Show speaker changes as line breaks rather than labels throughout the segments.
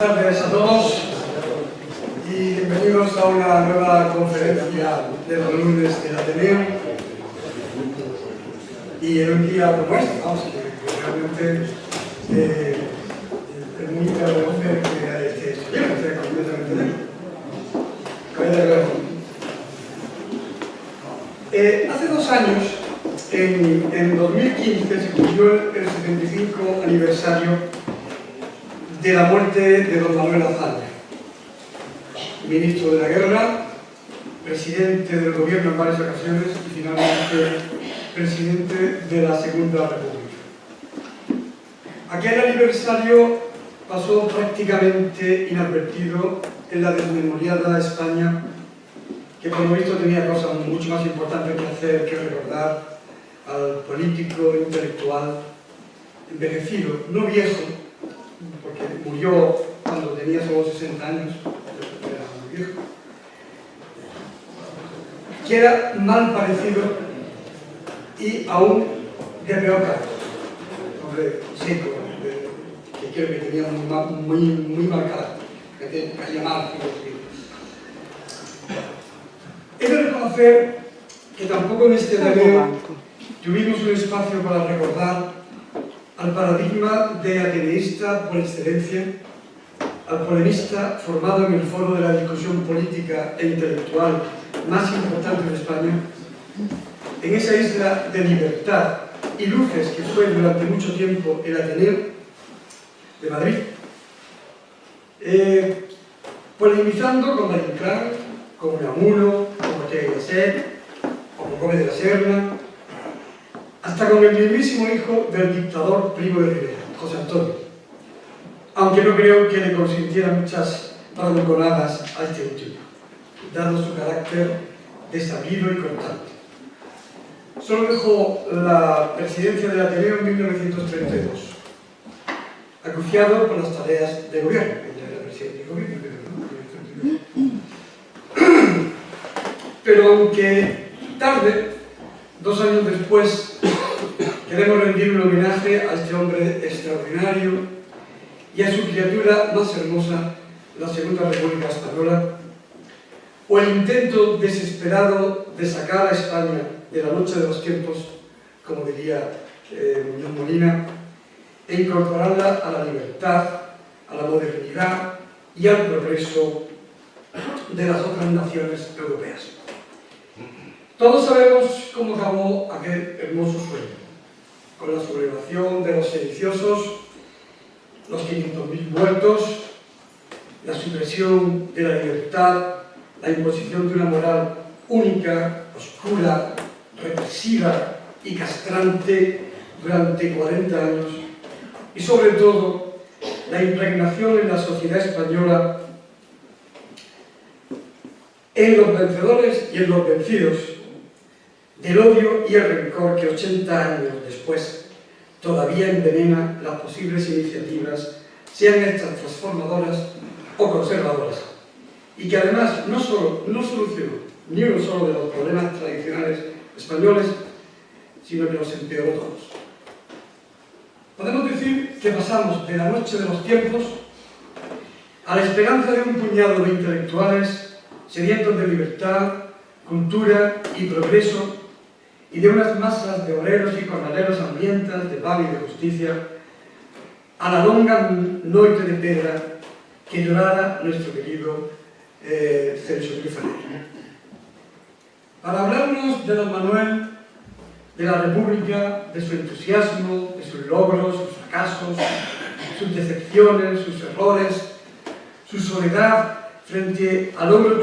Buenas tardes a todos y bienvenidos a una nueva conferencia de los lunes del Ateneo y en un día como este, vamos, que realmente es muy agradable que esté completamente bien. Hace 2 años, en 2015, se cumplió el 75 aniversario de la muerte de don Manuel Azaña, ministro de la Guerra, presidente del gobierno en varias ocasiones y finalmente presidente de la Segunda República. Aquel aniversario pasó prácticamente inadvertido en la desmemoriada España, que por lo visto tenía cosas mucho más importantes que hacer que recordar al político intelectual envejecido, no viejo, porque murió cuando tenía solo 60 años, era muy viejo, que era mal parecido y aún de peor carácter. Hombre seco, que creo que tenía muy mal carácter, que caía mal. He de reconocer que tampoco en este Ateneo tuvimos un espacio para recordar al paradigma de ateneísta por excelencia, al polemista formado en el foro de la discusión política e intelectual más importante de España, en esa isla de libertad y luces que fue durante mucho tiempo el Ateneo de Madrid, polemizando con Valle Inclán, con Unamuno, con Ortega y Gasset, con Gómez de la Serna, hasta con el mismísimo hijo del dictador Primo de Rivera, José Antonio, aunque no creo que le consintiera muchas bravuconadas a este último, dado su carácter desabrido y cortante. Solo dejó la presidencia del Ateneo en 1932, acuciado por las tareas de gobierno. Ella era presidente de gobierno, pero aunque tarde, 2 años después, queremos rendir un homenaje a este hombre extraordinario y a su criatura más hermosa, la Segunda República Española, o el intento desesperado de sacar a España de la noche de los tiempos, como diría Muñoz Molina, e incorporarla a la libertad, a la modernidad y al progreso de las otras naciones europeas. Todos sabemos cómo acabó aquel hermoso sueño, con la sublevación de los sediciosos, los 500.000 muertos, la supresión de la libertad, la imposición de una moral única, oscura, represiva y castrante durante 40 años, y sobre todo la impregnación en la sociedad española en los vencedores y en los vencidos del odio y el rencor que 80 años después todavía envenena las posibles iniciativas, sean estas transformadoras o conservadoras, y que además no solucionó ni uno solo de los problemas tradicionales españoles, sino que los empeoró todos. Podemos decir que pasamos de la noche de los tiempos a la esperanza de un puñado de intelectuales sedientos de libertad, cultura y progreso, y de unas masas de obreros y jornaleros hambrientas de paz y de justicia, a la longa noite de pedra que llorara nuestro querido Celso Crifanera. Para hablarnos de don Manuel, de la República, de su entusiasmo, de sus logros, sus fracasos, sus decepciones, sus errores, su soledad frente al logro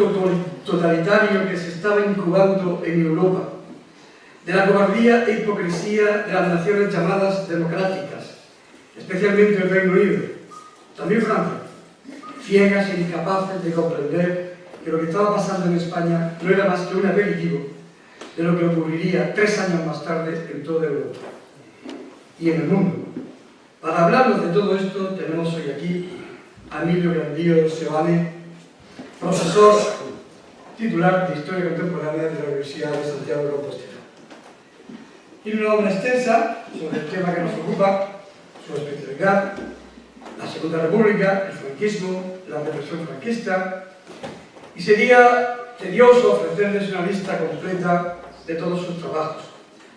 totalitario que se estaba incubando en Europa, de la cobardía e hipocresía de las naciones llamadas democráticas, especialmente el Reino Unido, también Francia, ciegas e incapaces de comprender que lo que estaba pasando en España no era más que un aperitivo de lo que ocurriría 3 años más tarde en toda Europa y en el mundo. Para hablarnos de todo esto tenemos hoy aquí a Emilio Grandío Seoane, profesor titular de Historia Contemporánea de la Universidad de Santiago de Compostela. Tiene una obra extensa sobre el tema que nos ocupa, su especialidad, la Segunda República, el franquismo, la represión franquista, y sería tedioso ofrecerles una lista completa de todos sus trabajos.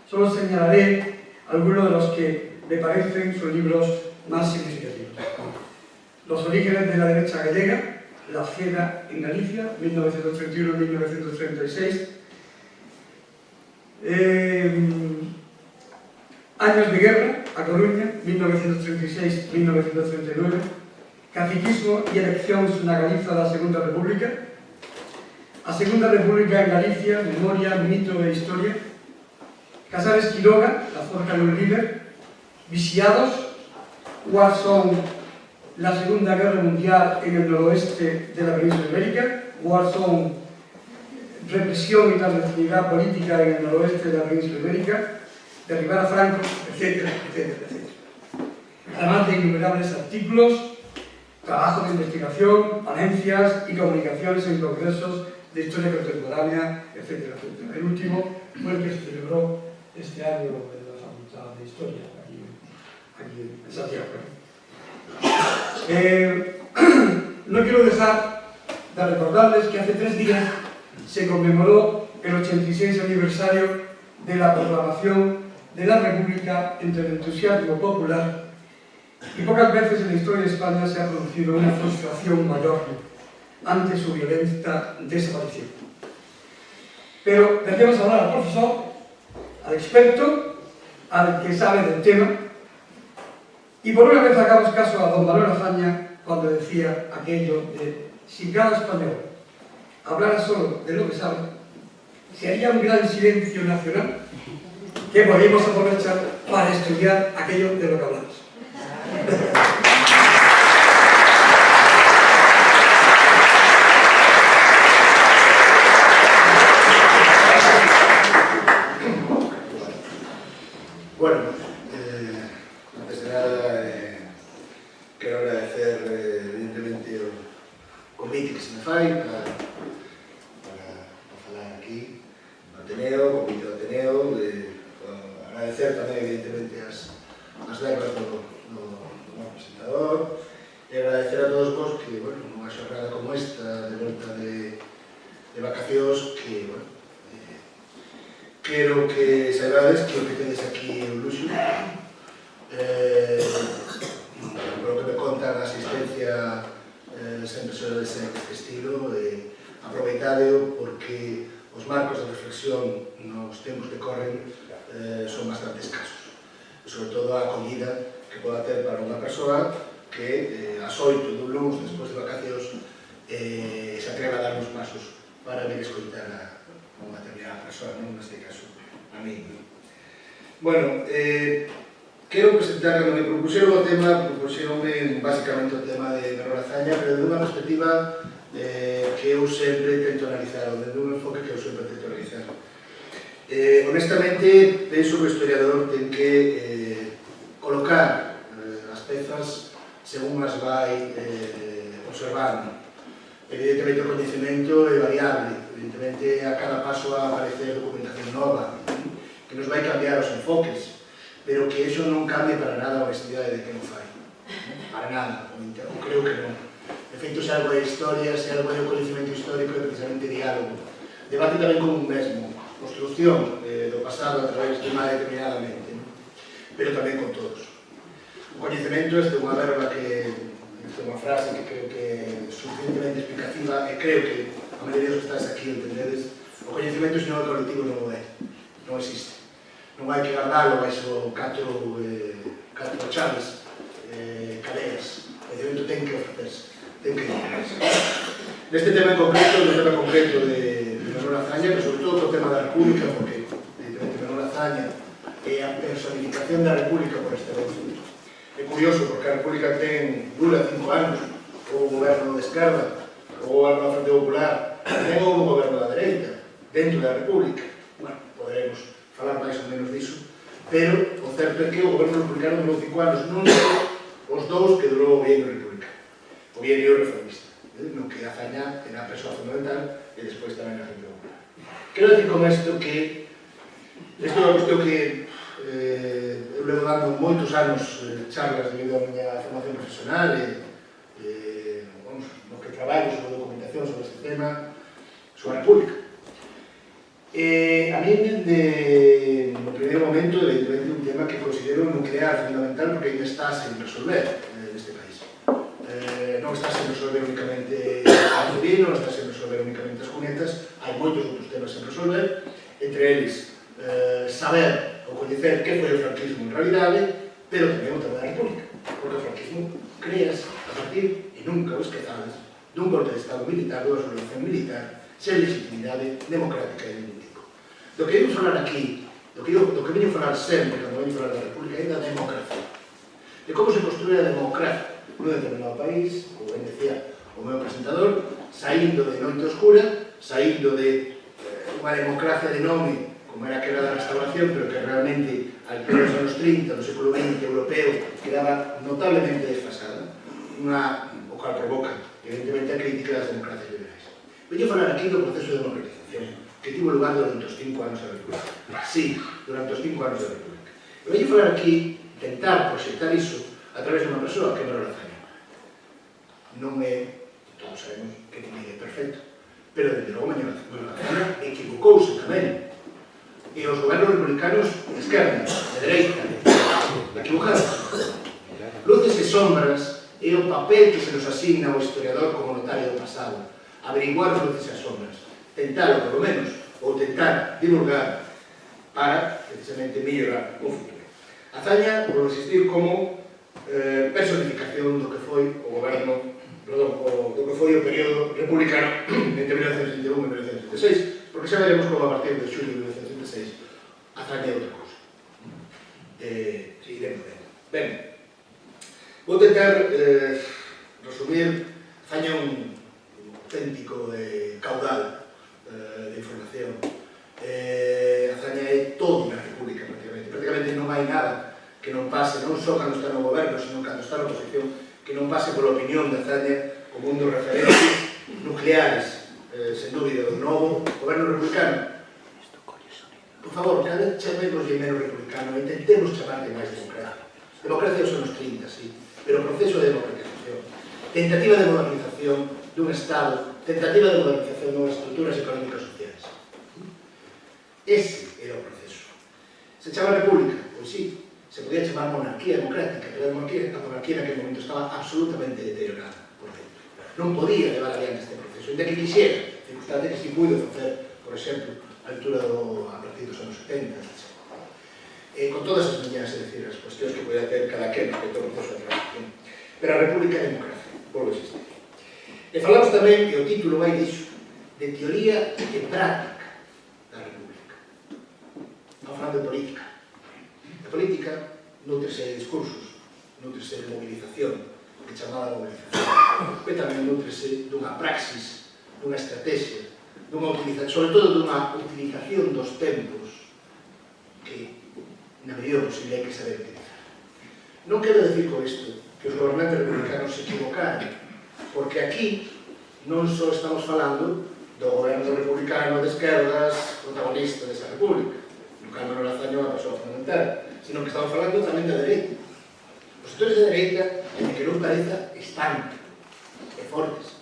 Solo señalaré algunos de los que me parecen sus libros más significativos. Los orígenes de la derecha gallega, La Ceda en Galicia, 1931-1936. Años de guerra, A Coruña, 1936-1939. Caciquismo y eleccións na Galiza da Segunda República. A Segunda República en Galicia, Memoria, Mito e Historia. Casares Quiroga, La Forja de un líder. Viciados, cuáles son la Segunda Guerra Mundial en el noroeste de la península ibérica, cuáles son represión y clandestinidad política en el noroeste de la península ibérica, derribar a Franco, etcétera, etcétera, etcétera. Además de innumerables artículos, trabajos de investigación, ponencias y comunicaciones en congresos de historia contemporánea, etcétera, etcétera. El último fue el que se celebró este año en la Facultad de Historia, aquí en Santiago. No quiero dejar de recordarles que hace 3 días se conmemoró el 86 aniversario de la proclamación de la República entre el entusiasmo popular, y pocas veces en la historia de España se ha producido una frustración mayor ante su violenta desaparición. Pero dejemos hablar al profesor, al experto, al que sabe del tema, y por una vez hagamos caso a don Manuel Azaña cuando decía aquello de: si cada español hablara solo de lo que sabe, se haría un gran silencio nacional que podríamos aprovechar para estudiar aquello de lo que hablamos.
Bueno, antes de nada, quero agradecer evidentemente o convite que se me fai para falar aquí no Ateneo, convite do Ateneo, agradecer tamén evidentemente as verbas do presentador, e agradecer a todos vos que, bueno, nunha xornada como esta, de volta de vacacións, que, bueno, quero que saibades que o que tedes aquí é un luxo. Polo que me contan a asistencia sempre soe deste estilo, aproveitadeo porque os marcos de reflexión nos tempos que corren son bastante escasos, sobre todo a acollida que poda ter para unha persoa que ás 8 do luns, despois de vacacións, se atreva a dar uns pasos para vir escoitar a unha determinada persoa, non neste caso a mí. Bueno, quero presentar, cando me propuxeron o tema, propuxeronme basicamente o tema de Manuel Azaña, pero de unha perspectiva que eu sempre tento analizar, ou de un enfoque que eu sempre tento analizar. Honestamente, penso que o historiador ten que colocar as pezas según as vai observando. Evidentemente o coñecemento é variable, evidentemente a cada paso va a aparecer documentación nova que nos vai cambiar os enfoques, pero que iso non cambie para nada a honestidade de quen o fai, para nada, ou creo que non. De feito, se algo é historia, se algo é o coñecemento histórico, é precisamente diálogo, debate tamén con un mesmo, construcción do pasado a través de unha determinada mente, pero tamén con todos. O coñecemento é unha verba que é unha frase que creo que é suficientemente explicativa, e creo que a maioría dos que estáis aquí entendedes: o coñecemento se non é colectivo non o é, non existe. Non hai que guardalo baixo 4 chaves, cadeas. O coñecemento ten que ofrecerse, ten que ofrecerse. Neste tema en concreto, no tema concreto de Manuel Azaña, que sobre todo o tema da República, porque evidentemente Manuel Azaña é a personificación da República por este lado. É curioso porque a República dura 5 anos, ou o goberno de esquerda, ou o goberno da Frente Popular, ten o goberno da dereita, dentro da República. Bueno, poderemos falar máis ou menos disso, pero o certo é que o goberno republicano durou 5 anos, non os dous que durou o bienio republicano, o bienio reformista, no que Azaña era a persoa fundamental e despois tamén a Frente Popular. Quero dicir con isto que isto é unha cuestión que eu levo dando moitos anos charlas debido á miña formación profesional e tema sobre a República. A mí, no primeiro momento, evidentemente, un tema que considero nuclear, fundamental, porque ainda está sen resolver neste país. Non está sen resolver únicamente a civil, non está sen resolver únicamente as cunetas, hai moitos outros temas sen resolver, entre eles saber ou coñecer que foi o franquismo en realidade, pero tamén o tema da República, porque o franquismo creas a partir, e nunca o esquezades, dun golpe de Estado militar, dunha sublevación militar, sen legitimidade democrática de ningún tipo. Do que vimos falar aquí, do que veño falar sempre cando veño falar da República, é da democracia. De como se construye a democracia nun determinado país, como ben decía o meu presentador, saindo de noite oscura, saindo de unha democracia de nome, como era aquela da restauración, pero que realmente, al peor dos anos 30, do século XX europeo, quedaba notablemente desfasada, o cual provoca, evidentemente, a crítica das democracias liberais. Veño falar aquí do proceso de democratización, que tivo lugar durante os 5 anos da República. Sí, durante os 5 anos da República. E veño falar aquí, tentar proxectar iso a través de unha persoa que é Manuel Azaña. Non é, todos sabemos que non é perfecto, pero desde logo Manuel Azaña equivocouse tamén. E os gobernos republicanos de esquerda, de dereita, equivocados. Luces e sombras é o papel que se nos asigna ao historiador como notario do pasado. Averiguar as luces e as sombras. Tentalo, polo menos, ou tentar divulgar para, precisamente, mellorar o futuro. Azaña, por existir como personificación do que foi o goberno, do que foi o período republicano entre 1931 e 1936, porque xa veremos como a partir de xulio de 1936 Azaña é outra cousa. Seguiremos vendo. Ben, vou tentar resumir. Azaña é un auténtico caudal de información. Azaña é toda a República, prácticamente non hai nada que non pase, non só cando está no goberno, sino cando está na oposición, que non pase pola opinión de Azaña como un dos referentes nucleares, sen dúbida, do novo goberno republicano. Por favor, cada vez chamemos de menos republicano, intentemos chamar de máis democracia. Democracia son os 30, sí, pero proceso de democratización, tentativa de modernización dun Estado, tentativa de modernización dunhas estruturas económicas sociais. Ese era o proceso. Se chama República? Pois sí. Se podía chamar monarquía democrática, pero a monarquía naquele momento estaba absolutamente deteriorada por dentro. Non podía levar adiante este proceso, ainda que quixera, circunstancia que si puido facer, por exemplo, a partir dos anos 70, con todas as miñas, as cuestións que podía ter cada quen respecto ao proceso de transición. Pero a República é democracia, volve a existir. E falamos tamén, e o título vai dixo, de teoría e práctica da República. Estamos falando de política. A política nutrese de discursos, nutrese de movilización, de chamada movilización, pero tamén nutrese dunha praxis, dunha estrategia, sobre todo dunha utilización dos tempos que, na medida posible, hai que saber utilizar. Non quero decir con isto que os gobernantes republicanos se equivocaron, porque aquí non só estamos falando do goberno republicano de esquerdas protagonista desa república, no caso Manuel Azaña é unha persoa fundamental, sino que estamos falando tamén da dereita. Os sectores da dereita, en que non pareza, están fortes.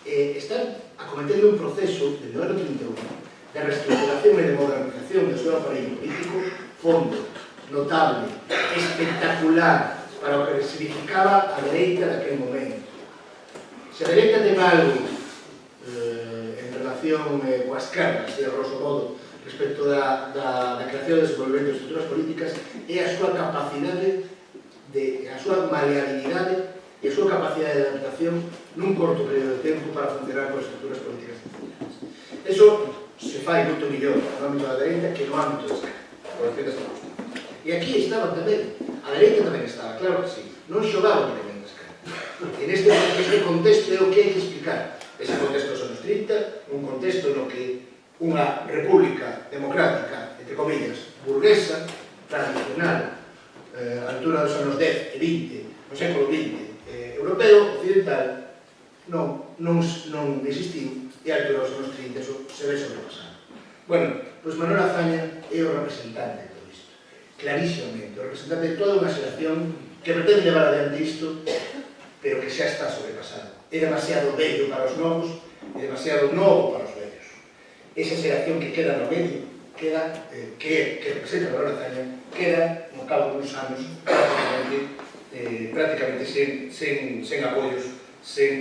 Están acometendo un proceso de 1931 de reestructuración e de modernización do seu aparello político fondo, notable, espectacular para o que significaba a dereita daquele momento. Se a dereita ten algo en relación coa esquerda, así a grosso modo, respecto da creación e desenvolvemento de estruturas políticas, é a súa capacidade, a súa maleabilidade e a súa capacidade de adaptación nun corto período de tempo para funcionar con estruturas políticas determinadas. Eso se fai moito millón no ámbito da dereita que no ámbito da esquerda, por decir desta cuestión. E aquí estaban tamén, a dereita tamén estaba, claro que sí, non xogaban tamén da esquerda. En este contexto é o que hai que explicar. Ese contexto dos anos 30, un contexto no que unha república democrática, entre comillas, burguesa, tradicional, a altura dos anos 10 e 20, no século XX, europeo, occidental, non existiu, e a altura dos anos 30 se ve sobrepasado. Bueno, pois Manuel Azaña é o representante de todo isto, clarísimamente, o representante de toda unha xeración que pretende levar adiante isto, pero que xa está sobrepasado. É demasiado bello para os novos, e demasiado novo para os vellos. Esa xeración que queda no medio, que representa Manuel Azaña, queda, no cabo de uns anos, prácticamente sen apoios, sen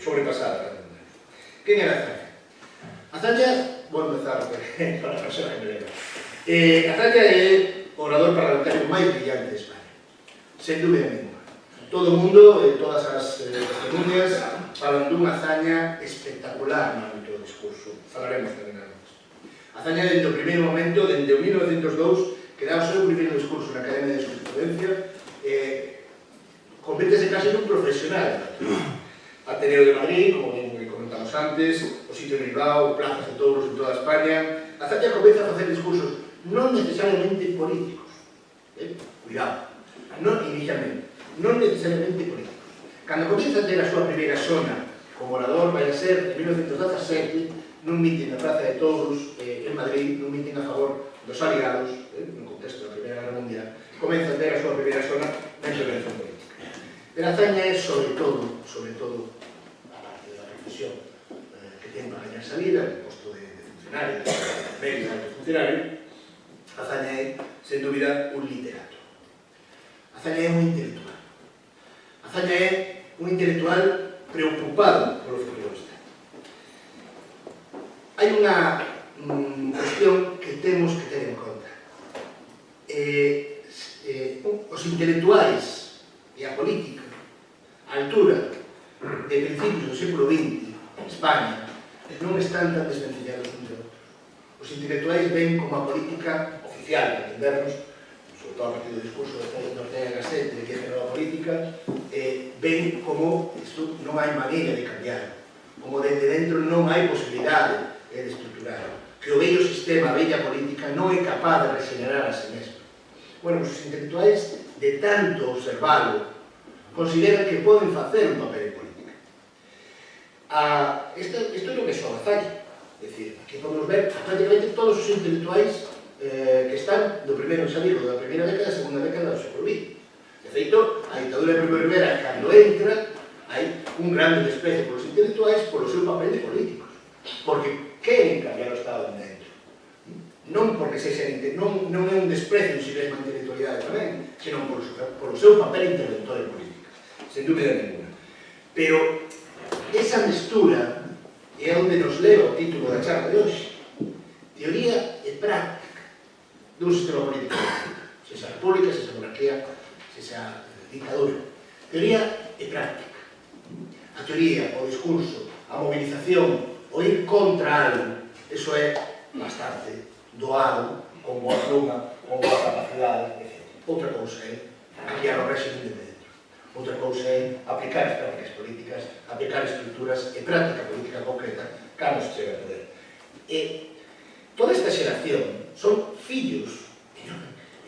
sobrepasada. Quen era Azaña? Azaña, vou empezar para a persona que me leva. Azaña é o orador parlamentario máis brillante de España, sen dúbida ninguna. Todo o mundo, todas as testimonias, falan dunha Azaña espectacular no ámbito do discurso. Falaremos tamén algo disto. Azaña, desde o primeiro momento, desde o 1902, que dá o seu primeiro discurso na Academia de Jurisprudencia, convértese case nun profesional. Ateneo de Madrid, como comentamos antes, o sitio de Bilbao, plazas de touros en toda España. Azaña comeza a facer discursos non necesariamente políticos. Cuidado, non inicialmente, non necesariamente políticos. Cando comeza a ter a súa primeira sona como orador, vai a ser en 1917, nun mitin na Praza de Touros en Madrid, nun mitin a favor dos aliados, no contexto da Primeira Guerra Mundial, comeza a ter a súa primeira sona na intervención política. Pero Azaña é, sobre todo, a parte da profesión que ten para gañar salida, o posto de funcionario, de médico, de funcionario, Azaña é, sen dúbida, un literato. Azaña é un intelectual. Azaña é un intelectual preocupado polo futuro do Estado. Hai unha cuestión que temos que ter en conta. Os intelectuais e a política, a altura de principios do século XX en España, non están tan desvencillados uns de outros. Os intelectuais ven como a política oficial, para entendernos, sobre todo a partir do discurso de Ortega y Gasset, de que é a nova política, ven como isto non hai maneira de cambiar, como desde dentro non hai posibilidade de estruturar, que o vello sistema, a bella política, non é capaz de regenerar a si mesmo. Bueno, os intelectuais, de tanto observalo, consideran que poden facer un papel en política. Isto é o que son Azaña. É dicir, aquí podemos ver prácticamente todos os intelectuais que están do primeiro, xa digo, da primeira década e segunda década do século XX. De feito, a ditadura de Primo de Rivera, cando entra, hai un grande desprecio polos intelectuais polo seu papel de políticos, porque queren cambiar o Estado de dentro. Non porque non é un desprecio en si mesma intelectualidade tamén, senón polo seu papel interventor en política, sen dúbida ninguna. Pero esa mestura é onde nos leva o título da charla de hoxe: teoría e práctica dun sistema político, se xa república, se xa monarquía, se xa dictadura. Teoría e práctica. A teoría, o discurso, a movilización, o ir contra algo, eso é bastante doado, con boa pluma, con boa capacidade, etc. Outra cousa é cambiar o régimen de dentro. Outra cousa é aplicar as prácticas políticas, aplicar estruturas e práctica política concreta cando se chega a poder. E toda esta xeración son fillos,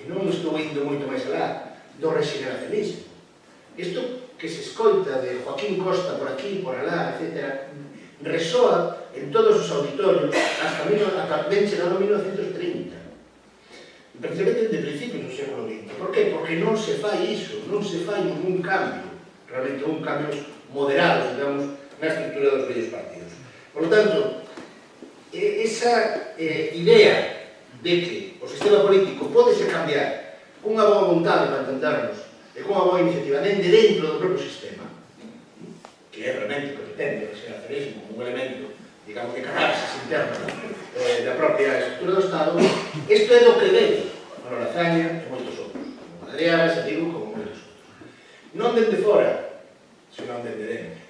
e non estou indo moito máis alá, do regeneracionismo. Isto que se escoita de Joaquín Costa por aquí, por alá, etc., resoa en todos os auditorios hasta ben chegado 1930. Precisamente de principios do século XX. Por que? Porque non se fai iso, non se fai ningún cambio, realmente un cambios moderados, digamos, na estrutura dos vellos partidos. Por lo tanto, esa idea de que o sistema político pode se cambiar cunha boa vontade para entendernos e cunha boa iniciativa dende dentro do propio sistema, que é realmente o que pretende o regeneracionismo como un elemento, digamos, de catarsis interna da propia estrutura do Estado, isto é do que debe Manuel Azaña e moitos outros, como Adriana, xa digo, como moitos outros. Non dende fora, senón dende dentro.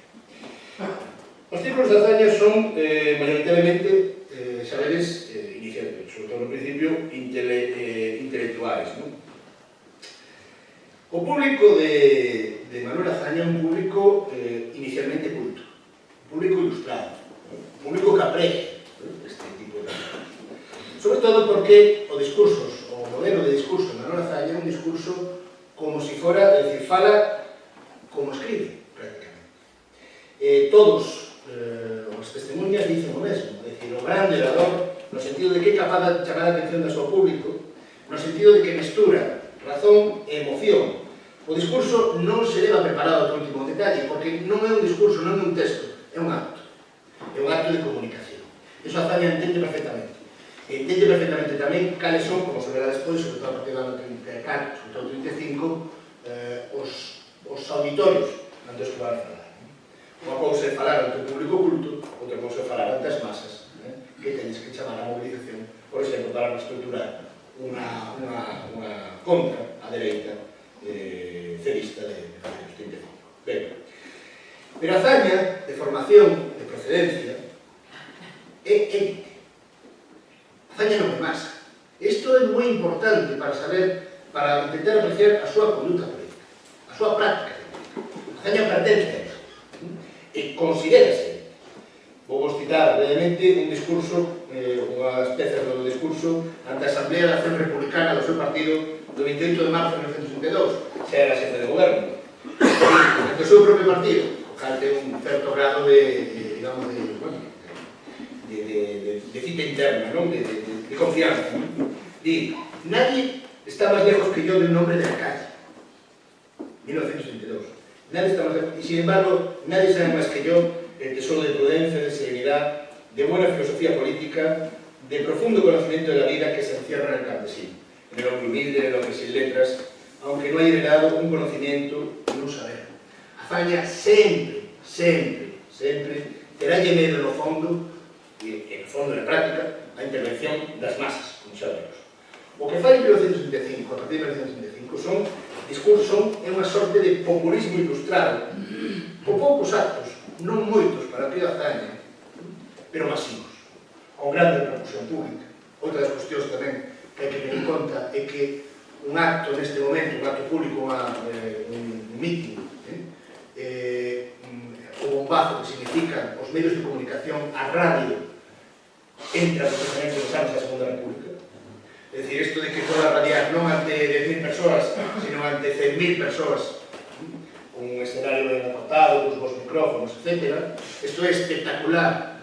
Os círculos de Azaña son maioritariamente, saberes, inicialmente, sobre todo no principio, intelectuais, non? O público de Manuel Azaña é un público inicialmente culto, un público ilustrado, un público que aprecia este tipo de cosas. Sobre todo porque o modelo de discurso de Manuel Azaña é un discurso como si fora, é dicir, fala como escribe, prácticamente. Todos os testemunhas dicen o mesmo, é dicir, o grande orador, no sentido de que é capaz de chamar a atención do seu público, no sentido de que mestura razón e emoción. O discurso non se leva preparado ao último detalle, porque non é un discurso, non é un texto, é un acto. de comunicación. Eso Azaña entende perfectamente. Entende perfectamente tamén cales son, como se verá despois, sobre todo a partir do ano 34, sobre todo 35, os auditorios ante os que van a falar. Unha cousa é falar ante o público culto, outra cousa é falar ante as masas, que tenes que chamar a movilización, por exemplo, para estruturar unha contra a dereita cerista de anos 35. Ben, pero Azaña, de formación, de procedencia, é élite. Azaña non é masa. Isto é moi importante para saber, para intentar apreciar a súa conduta política, a súa práctica política. Azaña pertence a eso. E considérase. Vou citar brevemente un discurso, unha especie do discurso ante a Asamblea de Acción Republicana do seu partido do 28 de marzo de 1962, xa era xefe de goberno, ante o seu propio partido, o cal ten un certo grado de cita interna, non? De confianza. Di, nadie está más lejos que yo del nombre de la calle. 1962. Nadie está más lejos, y sin embargo, nadie sabe más que yo el tesoro de prudencia, de serenidad, de buena filosofía política, de profundo conocimiento de la vida que se encierra en el campesino, en el hombre humilde, en el hombre sin letras, aunque no haya heredado un conocimiento y un saber. Azaña sempre, sempre, sempre terá medo no fondo, e en fondo na práctica, a intervención das masas, como xa vemos. O que fai en 1975, a partir de 1975, son discursos, é unha sorte de populismo ilustrado, con poucos actos, non moitos para que Azaña, pero masivos, con grande repercusión pública. Outra das cuestións tamén que hai que ter en conta é que un acto neste momento, un acto público, un meeting, o bombazo que significan os medios de comunicación, a radio, entra precisamente nos anos da Segunda República. É dicir, isto de que poda radiar non ante 10.000 persoas, sino ante 100.000 persoas, un escenario ben acortado, cos vos micrófonos, etc. Isto é espectacular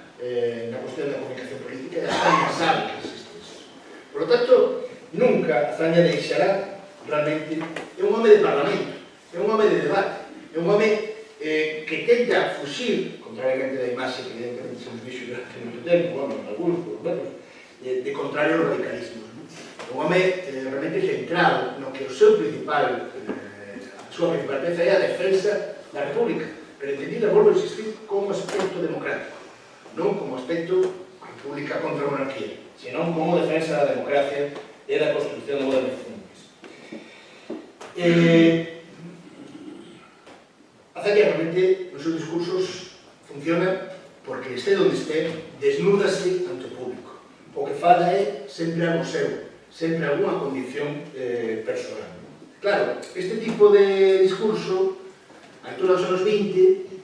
na cuestión da comunicación política, e Azaña sabe que existe iso. Por lo tanto, nunca Azaña deixará, realmente, é un home de parlamento, é un home de debate, é un home que tenta fuxir, contrariamente da imaxe que evidentemente se nos dixo durante moito tempo, bueno, algúns, por lo menos, de contrario ao radicalismo. Un home realmente centrado no que o seu principal, a súa principal peza é a defensa da República, pero entendida, volvo a insistir, como aspecto democrático, non como aspecto república contra a monarquía, senón como defensa da democracia e da construcción de modernización. Azaña realmente nos seus discursos funciona porque este onde este desnúdase ante o público. O que fala é sempre algo seu, sempre alguna condición personal. Claro, este tipo de discurso, a altura dos anos 20,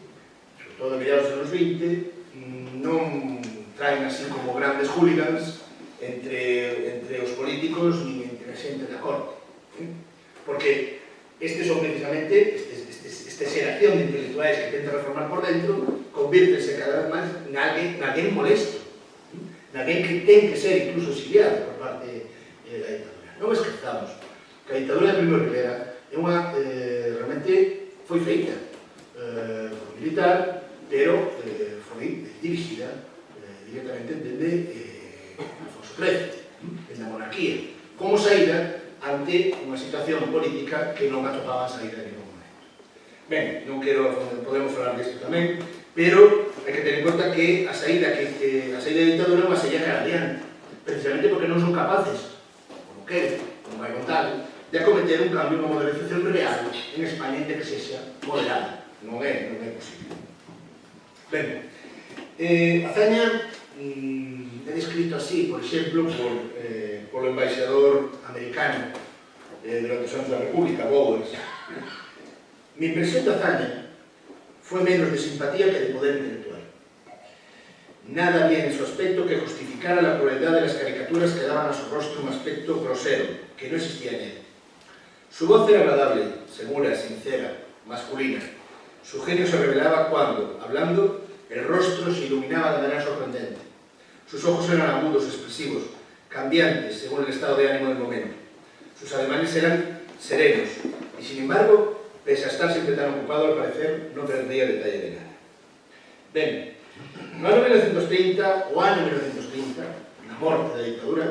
sobre todo a mediados dos anos 20, non traen así como grandes hooligans entre os políticos nin entre a xente da corte. Porque estes son precisamente, esta xeración de intelectuais que tenta reformar por dentro, convírtense cada vez máis nalguén molesto, nalguén que ten que ser incluso exiliado por parte da ditadura. Non esquezamos que a ditadura de Primo de Rivera é unha, realmente foi feita por militar, pero foi dirigida directamente dende Alfonso XIII, dende a monarquía, como saída ante unha situación política que non atopaba a saída de ningún momento. Ben, non quero, podemos falar disto tamén, pero hai que ter en conta que a saída de ditadura é unha saída cara adiante, precisamente porque non son capaces, como queren, como vai contar, de acometer un cambio, unha modernización real en España de que sexa moderada. Non é posible. Ben, Azaña é descrito así, por exemplo, polo embaixador americano durante os anos da República, Bowers. Mi impresión de Azaña fue menos de simpatía que de poder intelectual. Nada había en su aspecto que justificara la crueldad de las caricaturas que daban a su rostro un aspecto grosero, que no existía en él. Su voz era agradable, segura, sincera, masculina. Su genio se revelaba cuando, hablando, el rostro se iluminaba de manera sorprendente. Sus ojos eran agudos, expresivos, cambiantes según el estado de ánimo del momento. Sus ademanes eran serenos y, sin embargo, pese a estar siempre tan ocupado, al parecer no perdía detalle de nada. Ben, No ano 1930, o ano 1930, na morte da dictadura,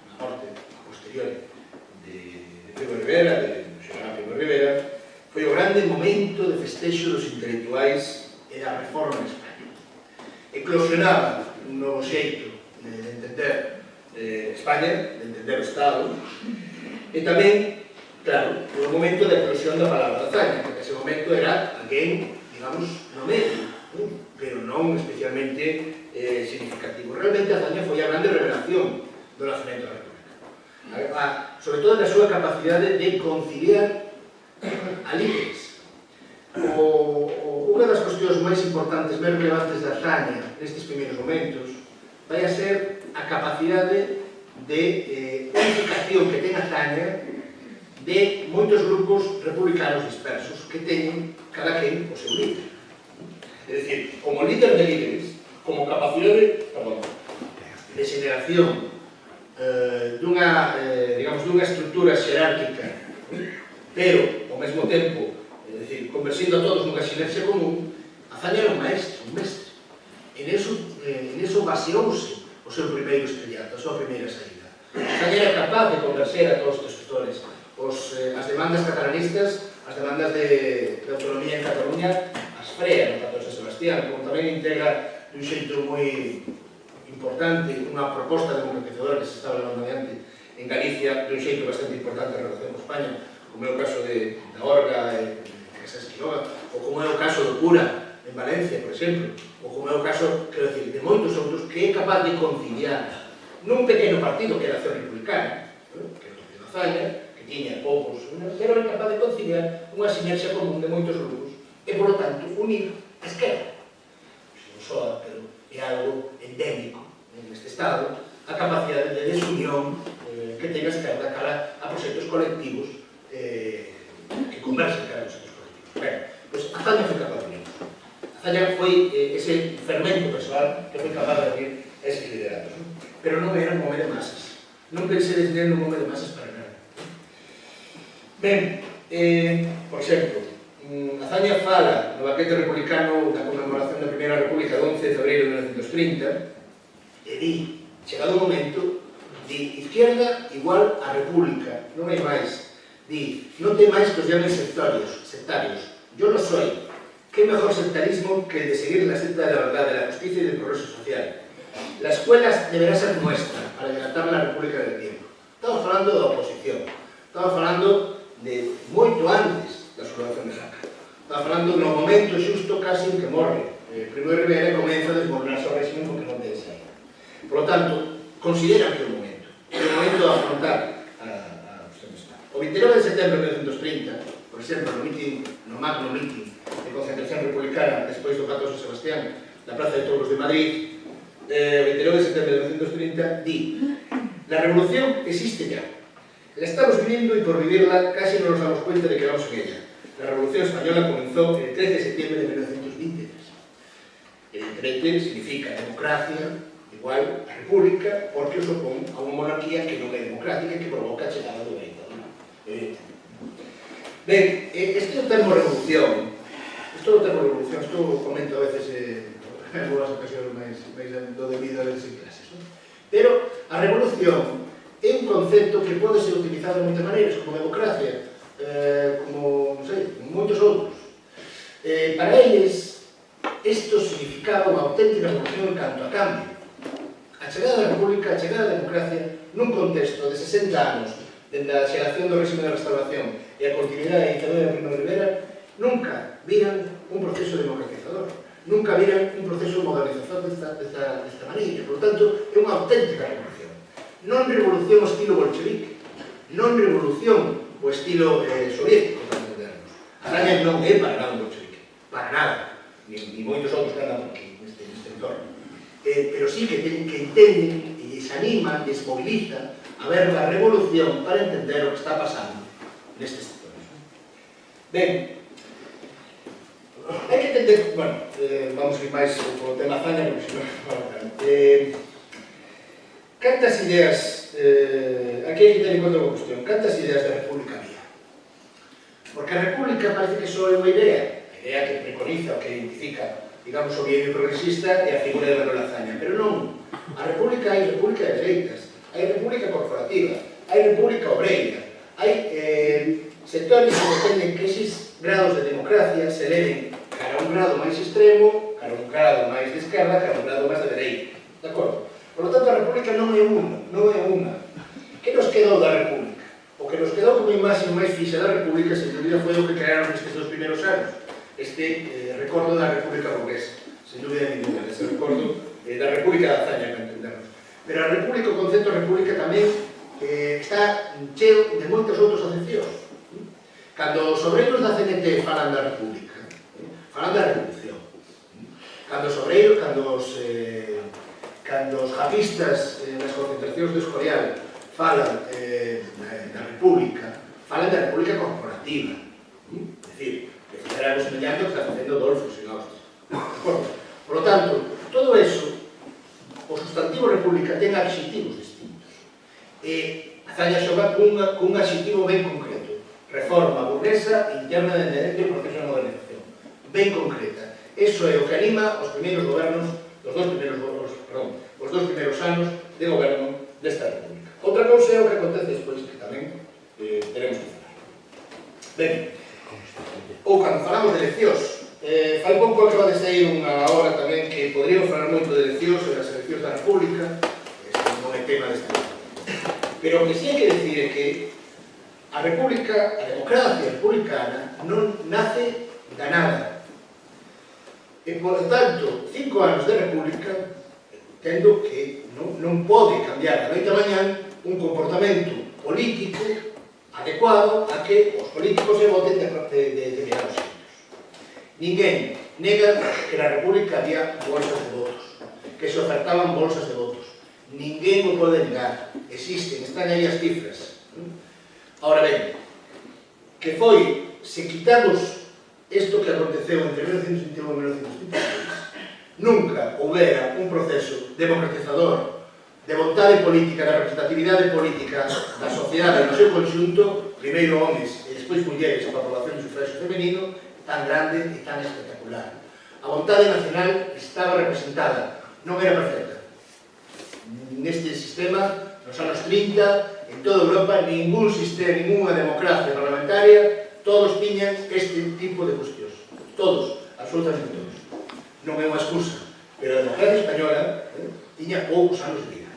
na morte posterior de Primo de Rivera, de Xeneral Primo de Rivera, foi o grande momento de festexo dos intelectuais e da reforma en España. Eclosionaba un novo xeito de entender España, de entender o Estado, e tamén, claro, o momento de eclosión da palabra da Azaña, porque ese momento era alguén, digamos, no medio, pero non especialmente significativo. Realmente a Azaña foi a grande revelación do nacemento da República. Sobre todo na súa capacidade de conciliar a líderes. Unha das cuestións máis importantes, máis relevantes da Azaña nestes primeiros momentos vai a ser a capacidade de unificación que ten a Azaña de moitos grupos republicanos dispersos que teñen cada quen o seu líder. É dicir, como líder de líderes, como capacidade de xeneración dunha estrutura xerárquica, pero, ao mesmo tempo, é dicir, conversindo a todos nunha sinerxia común, Azaña era un mestre. En eso baseouse o seu primeiro estrellato, a súa primeira saída. Azaña era capaz de converser a todos estes sectores. As demandas catalanistas, as demandas de autonomía en Cataluña, as frea no Pacto de San Sebastián, como tamén integra dun xeito moi importante unha proposta democratizadora que se estaba levando adiante en Galicia dun xeito bastante importante en relación con España, como é o caso da Orga e Casas Quiroga, ou como é o caso do Cura en Valencia, por exemplo, ou como é o caso, quero dicir, de moitos outros que é capaz de conciliar nun pequeno partido que era a Acción Republicana, que era o Partido Azaña, que tiña poucos, pero era capaz de conciliar unha sinerxia común de moitos grupos e, por lo tanto, unir a esquerda. Non soa, pero é algo endémico neste Estado, a capacidade de desunión que ten a esquerda cara a proxectos colectivos que conversen cara a proxectos colectivos. Ben, pois Azaña foi capaz de unir. Azaña foi ese fermento persoal que foi capaz de unir eses lideratos. Pero non era un home de masas. Non pensedes nel un home de masas para nada. Ben, por exemplo, Azaña fala no banquete republicano da conmemoración da Primeira República do 11 de febreiro de 1930 e di, chegado o momento, di izquierda igual a república, non hai máis. Di, non ten máis que os llames sectarios. Yo lo soy. ¿Qué mejor sectarismo que el de seguir la senda de la verdad, de la justicia y del progreso social? La escuela deberá ser nuestra para dilatar la república del tiempo. Estamos falando da oposición. Estamos falando de moito antes da sublevación de Jaca. Estamos falando no momento xusto casi en que morre. Primo de Rivera comeza a desmoronarse o régimen porque non ten saída. Por lo tanto, consideran que é o momento. É o momento de afrontar a cuestión do Estado. O 29 de setembro de 1930, por exemplo, no magno meeting de concentración republicana despois do Pacto de San Sebastián na Praza de Touros de Madrid, o 29 de setembro de 1930, di: la revolución existe ya. La estamos viviendo y por vivirla casi no nos damos cuenta de que vamos en ella. La revolución española comenzó el 13 de septiembre de 1923. Evidentemente significa democracia igual a república, porque os opón a unha monarquía que non é democrática e que provoca a chegada do dictadura. Ben, este é o termo revolución. Isto comento a veces en algunas ocasións máis do debido a veces en clases. Pero a revolución é un concepto que pode ser utilizado de moitas maneiras, como democracia, como, non sei, moitos outros. Para eles, isto significaba unha auténtica revolución en canto a cambio. A chegada da República, a chegada da democracia, nun contexto de 60 anos, dende a xeración do régimen de restauración e a continuidade da dictadura de Primo de Rivera, nunca viran un proceso democratizador, nunca viran un proceso modernizador desta maneira. Por lo tanto, é unha auténtica revolución. Non revolución ao estilo bolchevique, non revolución ao estilo soviético, para entendernos. Azaña non é para nada un bolchevique, para nada, ni moitos outros que andan aquí, neste entorno. Pero sí que entenden, e les anima, les moviliza a ver a revolución para entender o que está pasando nestes sectores. Ben, hai que entender, bueno, vamos ir máis polo tema Azaña, porque senón cantas ideas, aquí hai que ter en conta unha cuestión, cantas ideas da República había? Porque a República parece que só é unha idea, a idea que preconiza, que identifica digamos, o bienio progresista e a figura de Manuel Azaña. Pero non, a República hai República de dereitas, hai República corporativa, hai República obreira, hai sectores que defenden que eses grados de democracia se eleven cara a un grado máis extremo, cara a un grado máis de esquerda, cara a un grado máis de dereita. De acordo? Por lo tanto, a República non é unha. Que nos quedou da República? O que nos quedou como imaxe máis fixa da República, sen dúbida, foi o que crearon estes dos primeiros anos. Este recordo da República burguesa, sen dúbida ninguna, ese recordo da República da Azaña, para entendernos. Pero a República, o concepto de República tamén está cheo de moitas outras acepcións. Cando os obreiros da CNT falan da República, falan da Revolución. Cando os obreiros, cando os japistas nas concentracións do Escorial falan da República, falan da República corporativa. É dicir, que fixera algo semellante ao que está facendo Adolfo en Austria. Por lo tanto, todo eso, o sustantivo República ten adxetivos distintos. E Azaña xoga cun adxetivo ben concreto. Reforma burguesa interna de enderezo e proceso de modernización. Ben concreta. Eso é o que anima os primeiros gobernos, os dos primeiros anos de goberno desta República. Outra cousa é o que acontece despois, que tamén teremos que falar. Ben, ou cando falamos de eleccións, fai pouco acaba de sair unha hora tamén que poderíamos falar moito de eleccións e das eleccións da República, este non é tema desta vez. Pero o que sí hai que decir é que a República, a democracia republicana, non nace da nada. E, por tanto, 5 anos de República, entendo que non pode cambiar da noite a mañán un comportamento político adecuado a que os políticos se voten de determinados sitios. Ninguén nega que na República había bolsas de votos, que se ofertaban bolsas de votos. Ninguén o pode negar. Existen, están aí as cifras. Ahora ben, que foi, se quitamos isto que aconteceu entre 1921 e 1926, nunca houbera un proceso democratizador de vontade política, da representatividade política da sociedade no seu conxunto, primeiro homes e despois mulleres coa aprobación do sufragio femenino, tan grande e tan espectacular. A vontade nacional estaba representada, non era perfecta. Neste sistema, nos anos 30, en toda Europa, ningún sistema, ninguna democracia parlamentaria, todos tiñan este tipo de cuestións. Todos, absolutamente todos. Non é unha excusa, pero a democracia española tiña poucos anos de vida.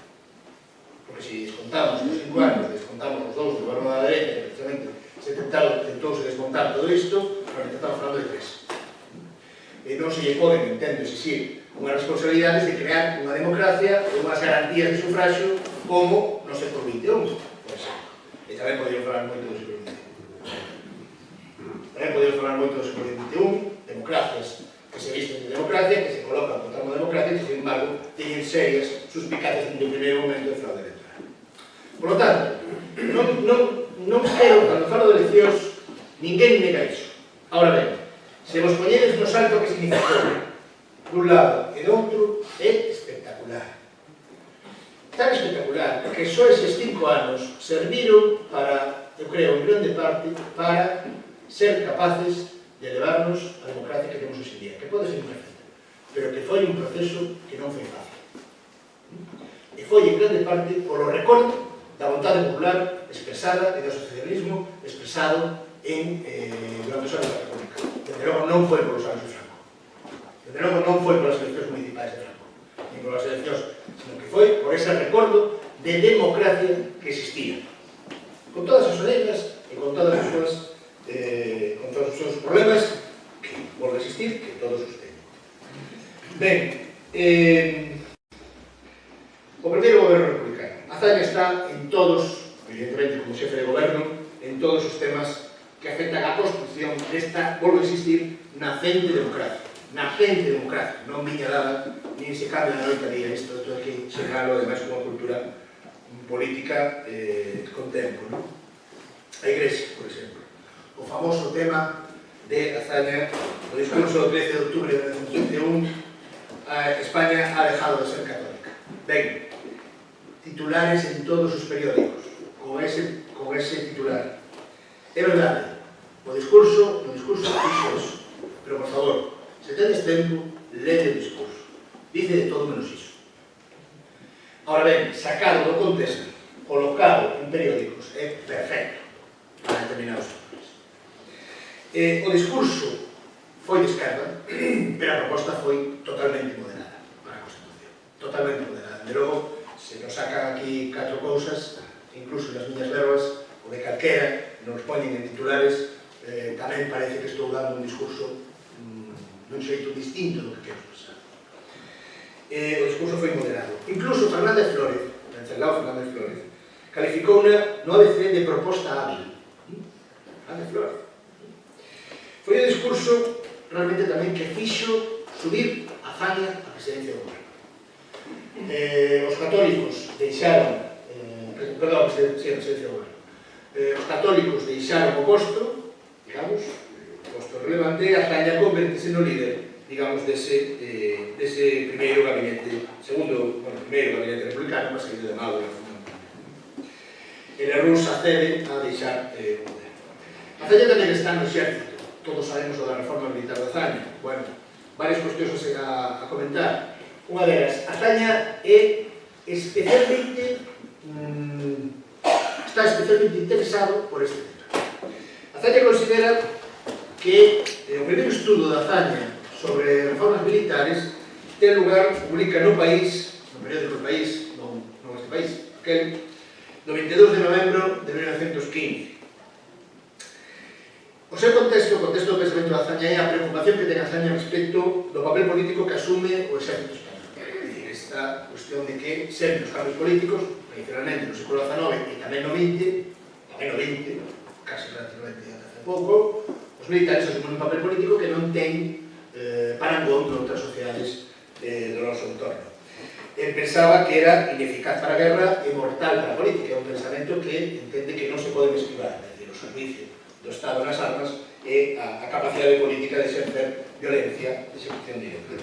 Porque se descontamos os 5 anos, descontamos os 2 do goberno da derecha, que precisamente se tentouse descontar todo isto, realmente estamos falando de 3. E non se lle poden, entendo, exigir unhas responsabilidades de crear unha democracia e unhas garantías de sufragio como no século XXI, por exemplo. E tamén podíamos falar moito do século XXI. Tamén podíamos falar moito do século XXI, democracias que se visten de democracia, que se colocan contra unha democracia que, sin embargo, teñen serias suspicacias desde o primeiro momento de fraude electoral. Por lo tanto, non quero, cando falo de eleccións, ninguén nega iso. Ahora ben, se vos poñedes no salto que significou dun lado e do outro, é espectacular. Tan espectacular que só eses 5 anos serviron para, eu creo, en grande parte, para ser capaces de elevarnos a democracia que temos hoxe en día, que pode ser imperfecta, pero que foi un proceso que non foi fácil. E foi en grande parte polo recorte da vontade popular expresada e do socialismo expresado durante os anos da República. Desde logo non foi polos anos de Franco. Desde logo non foi polas eleccións municipais de Franco, nin polas eleccións, sino que foi por ese recordo de democracia que existía. Con todas as orellas e con todas as súas con todos os seus problemas que volve a existir, que todos os teñen. Ben, o primeiro goberno republicano. Azaña está en todos, evidentemente como xefe de goberno, en todos os temas que afectan a construcción desta, volvo a insistir, nacente democracia. Nacente democracia, non viña dada, nin se cambia na noite a día. Isto é que chegalo, ademais, con unha cultura política con tempo, non? A Igrexa, por exemplo. O famoso tema de Azaña, o discurso do 13 de outubro de 1921, España ha dejado de ser católica. Ben, titulares en todos os periódicos, con ese titular. É verdade, no discurso fixo eso, pero por favor, se tedes tempo, lede o discurso. Dice de todo menos iso. Ahora ben, sacado do contexto, colocado en periódicos, é perfecto para determinados sectores. O discurso foi de esquerda, pero a proposta foi totalmente moderada para a Constitución. Totalmente moderada. De logo, se nos sacan aquí 4 cousas, incluso nas miñas verbas, ou de calquera, nos poñen en titulares, tamén parece que estou dando un discurso dun xeito distinto do que quero expresar. O discurso foi moderado. Incluso Fernández Flórez, Venceslao Fernández Flórez, calificou no ABC de proposta hábil. Fernández Flórez. Foi un discurso realmente tamén que fixo subir a Zaña a presidencia do goberno. Os católicos deixaron, perdón, a presidencia do goberno. Os católicos deixaron o posto, digamos, o posto relevante, a Zaña convertise no líder, digamos, dese primeiro gabinete, primeiro gabinete republicano, mas seguido de Mauro na Fundación. E a Rus accede a deixar o poder. A Zaña tamén está no exército. Todos sabemos o da reforma militar da Zaña. Bueno, varias cuestións a comentar. Unha delas, a Zaña é especialmente está especialmente interesado por este tema. A Zaña considera que o primeiro estudo da Zaña sobre reformas militares ten lugar, publica no País, no periódico do País, non este país, aquel, do 22 de novembro de 1915. O seu contexto, o contexto do pensamento da Zaña, é a preocupación que ten a Zaña respecto do papel político que asume o exército español. É dicir, esta cuestión de que sempre os cambios políticos, tradicionalmente no século XIX e tamén no XX, casi relativamente hace pouco, os militares asumen un papel político que non ten parangón noutras sociedades do noso entorno. El pensaba que era ineficaz para a guerra e mortal para a política. É un pensamento que entende que non se pode esquivar, é dicir, o servicio do Estado nas armas e a capacidade política de exercer violencia de execución directa.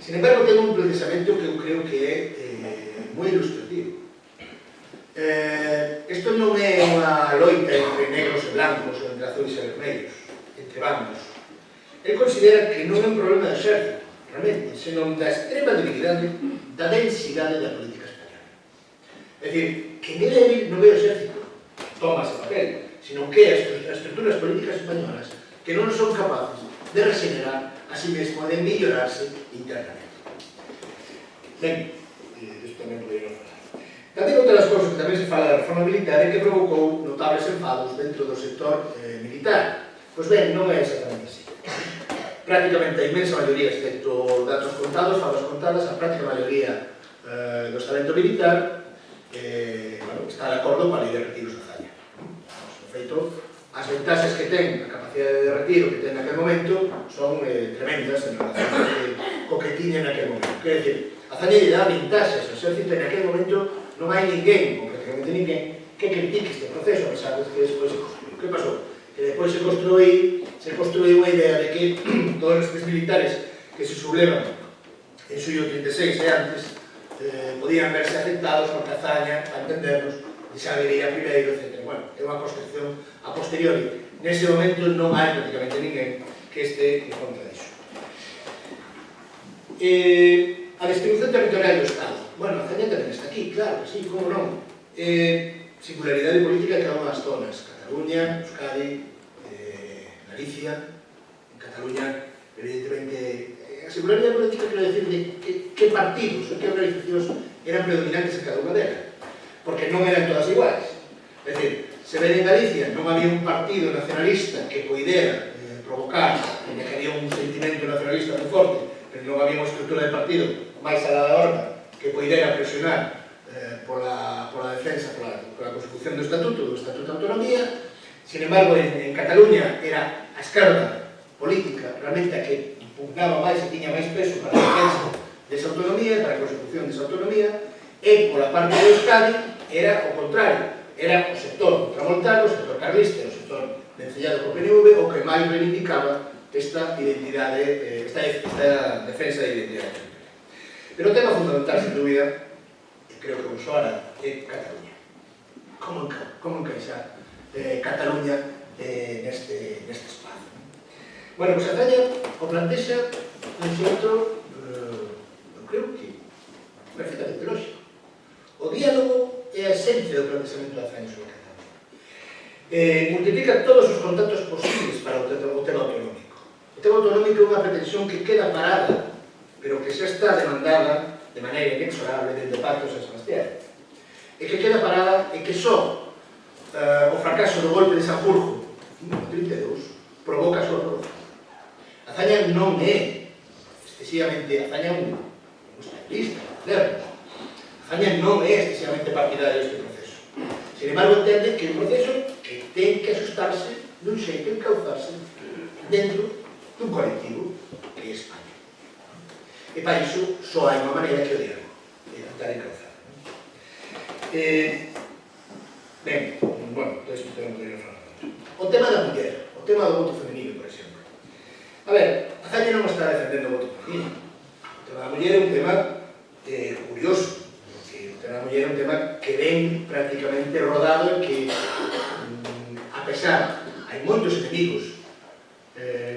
Sin embargo, ten un planteamento que eu creo que é moi ilustrativo. Isto non é unha loita entre negros e blancos ou entre azuis e vermelhos, entre bandos. Ele considera que non é un problema de exército, realmente, senón da extrema debilidade da densidade da política española. É dicir, que é débil non é o exército, toma ese papel, sino que as estruturas políticas españolas que non son capaces de regenerar a sí mesmo, de mellorarse internamente. Ben, isto tamén poderíamos falar. Tamén outra das cousas que tamén se fala da reforma militar é que provocou notables enfados dentro do sector militar. Pois ben, non é exactamente así. Prácticamente a inmensa maioría, excepto datos contados, falas contadas, a práctica maioría do estamento militar está de acordo coa lei de retiros da Zaña. No feito, as ventaxas que ten, a capacidade de retiro que ten naquele momento son tremendas en relación co que tiña naquele momento. Quer dizer, a Zaña lle dá ventaxas ao exército e naquele momento non hai ninguén, ou prácticamente ninguén, que critique este proceso, a pesar de que despois se construiu. Que pasou? Que despois se construiu a idea de que todos os militares que se sublevan en suyo 36 e antes podían verse afectados porque a Zaña, para entendernos, xa viría primeiro, etc. Bueno, é unha construcción a posteriori. Nese momento non hai prácticamente ninguén que este en contra disso. A distribución territorial do Estado. Bueno, a Zaña tamén está aquí, claro, sí, como non. Singularidade política que há unhas zonas. Cataluña, Euskadi, Galicia. En Cataluña, evidentemente, a singularidade política quero decir de que partidos ou que organizacións eran predominantes en cada unha delas. Porque non eran todas iguais. É dicir, se ven en Galicia non había un partido nacionalista que poidera provocar, que había un sentimento nacionalista moi forte, pero non había unha estrutura de partido máis alá da horda que poidera presionar pola defensa, pola consecución do Estatuto de Autonomía. Sin embargo, en Cataluña era a esquerda política realmente a que impugnaba máis e tiña máis peso para a defensa desa autonomía, para a consecución desa autonomía, e pola parte de Euskadi era o contrario, era o sector tramontano, o sector carlista, o sector vencellado co PNV, o que máis reivindicaba esta identidade, esta defensa de identidade. Pero o tema fundamental, sin dúbida, e creo que vos soara, é Cataluña. Como encaixar Cataluña neste espazo? Bueno, pois a Zaña o plantexa un xeito, eu creo que perfectamente lógico. O diálogo é a esencia do planteamento da Azaña sobre Cataluña. Multiplica todos os contactos posibles para o tema autonómico. O tema autonómico é unha pretensión que queda parada, pero que xa está demandada de maneira inexorable desde Pacto San Sebastián. E que queda parada e que só o fracaso do golpe de Sanjurjo no 32 provoca a súa prórroga. Azaña non é excesivamente Azaña un estadista, Azaña non é excesivamente partidario deste proceso. Sin embargo, entende que é un proceso que ten que asustarse dun xeito, encauzarse dentro dun colectivo que é España. E para iso só hai unha maneira que o diálogo, de tentar encauzar. Ben, bueno, todo isto tengo que ir a falar. O tema da muller, o tema do voto femenino, por exemplo. A ver, Azaña non está defendendo o voto femenino. O tema da muller é un tema curioso, porque o tema da muller é un tema que ven prácticamente rodado e que, a pesar, hai moitos enemigos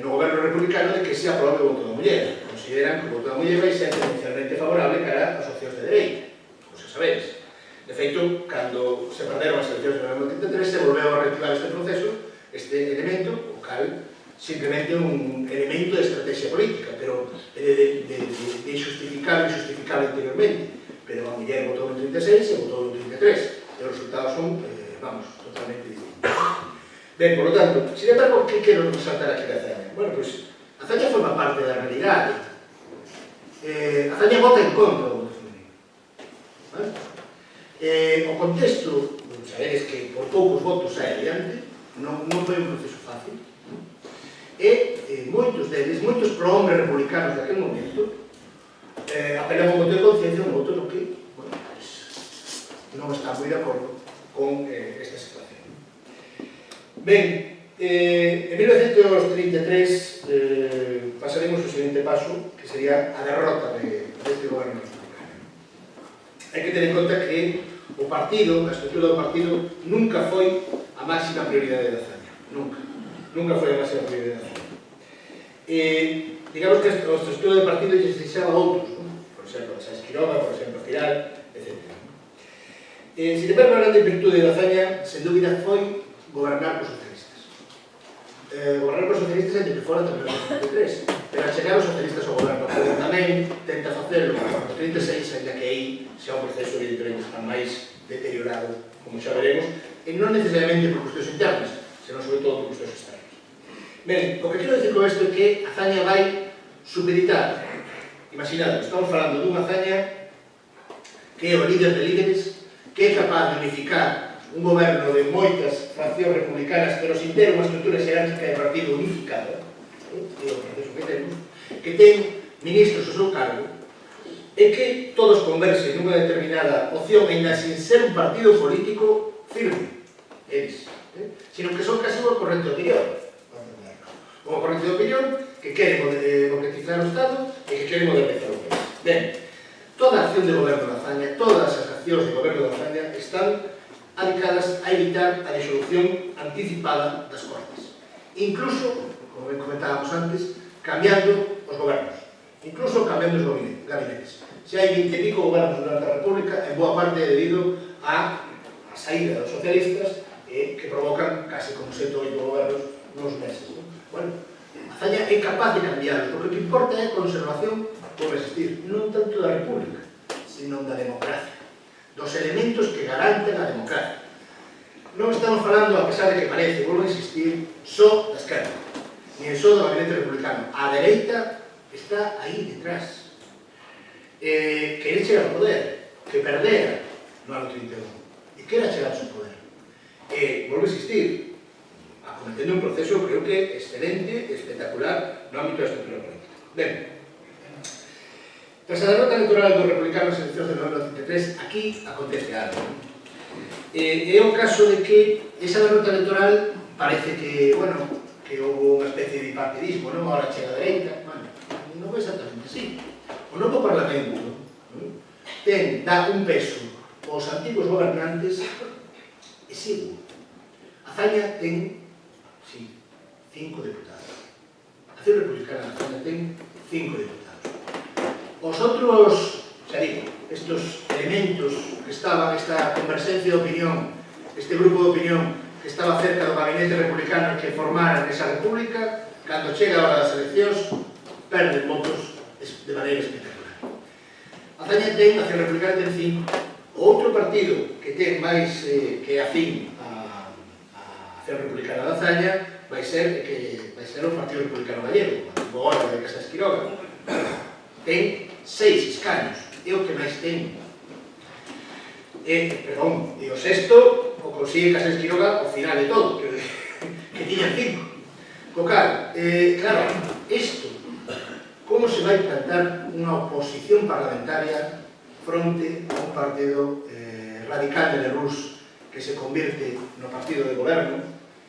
no goberno republicano de que se aprobe o voto da muller. Consideran que o voto da muller vai ser potencialmente favorable cara ás opcións de dereita, como xa sabedes. De feito, cando se perderon as eleccións de 1933, se volveu a reactivar este proceso, este elemento, o cal simplemente un elemento de estrategia política, pero de justificable e justificable interiormente. Pero a muller votou en 36 e votou en 33, e os resultados son, vamos, totalmente distintos. Ben, por lo tanto, sin embargo, que quero resaltar aquí da Azaña? Bueno, pois, Azaña forma parte da realidade. Azaña vota en contra do voto femenino. Vale? O contexto, sabedes que por poucos votos sai adiante, non foi un proceso fácil, e moitos deles, moitos prohombres republicanos daquele momento, apelaban ao voto de conciencia, un voto no que, bueno, pues, non está moi de acordo con esta situación. Ben, en 1933 pasaremos o seguinte paso, que sería a derrota deste goberno republicano. Hai que ter en conta que o partido, a estrutura do partido, nunca foi a máxima prioridade da Azaña. Nunca foi a máxima prioridade da Azaña. Digamos que a estrutura do partido lle deixaba outros, por exemplo, a Sáenz Quiroga, por exemplo, Firal, etc. Sin embargo, a grande virtude da Azaña, sen dúbida, foi gobernar cos socialistas. Gobernar cos socialistas entre que fora tamén no 33, pero a chegar os socialistas ao goberno, pero tamén tenta facelo no 36, ainda que aí xa un proceso evidentemente está máis deteriorado, como xa veremos, e non necesariamente por cuestións internas, senón sobre todo por cuestións externas. Ben, o que quero dicir con isto é que Azaña vai supeditar, imaginad, estamos falando dunha Azaña que é o líder de líderes, que é capaz de unificar un goberno de moitas fraccións republicanas, pero sin ter unha estrutura xerárquica de partido unificada, é o proceso que temos, que ten ministros ao seu cargo, e que todos conversen nunha determinada opción, ainda sin ser un partido político firme, eles, sino que son casi unha corrente de opinión. Unha corrente de opinión que quere democratizar o Estado e que quere modernizar o país. Ben, toda a acción de goberno da Azaña, todas as accións de goberno da Azaña están adicadas a evitar a disolución anticipada das Cortes. Incluso, como ben comentábamos antes, cambiando os gobernos. Incluso cambiando os gabinetes. Se hai 20 e pico gobernos durante a República, en boa parte debido á saída dos socialistas que provocan case como 7 ou 8 gobernos nos meses. Bueno, Azaña é capaz de cambiar, porque o que importa é a conservación, por existir, non tanto da República, sino da democracia, dos elementos que garanten a democracia. Non estamos falando, a pesar de que parece, volvo a insistir, só da esquerda, ni só do gabinete republicano. A dereita está aí detrás. Quere chegar ao poder, que perdera no ano 31, e quere chegar ao seu poder. Volvo a insistir, acometendo un proceso, creo que excelente, espectacular, no ámbito da estrutura política. Ben, tras a derrota electoral dos republicanos nas eleccións de 1933, aquí acontece algo. É o caso de que esa derrota electoral parece que, bueno, que houve unha especie de bipartidismo, non? Ahora chega a dereita, bueno, non é exactamente así. O novo Parlamento dá un peso aos antigos gobernantes exiguo. Azaña ten, sí, 5 deputados. A Acción Republicana de Azaña ten 5 diputados. Os outros, xa digo, estos elementos que estaban, esta conversencia de opinión, este grupo de opinión que estaba cerca do gabinete republicano que formaran esa república, cando chega a hora das eleccións, perden votos de maneira espectacular. Azaña ten, Acción Republicana ten 5, o outro partido que ten máis que afín a Acción Republicana da Azaña vai ser o Partido Republicano Gallego, o órgano de Casas Quiroga. Ten 6 escaños, é o que máis ten. Perdón, e o sexto o consigue Casas Quiroga ao final de todo, que tiñan 5. Co cal, claro, isto, como se vai plantar unha oposición parlamentaria fronte a un partido radical de Lerroux que se convirte no partido de goberno,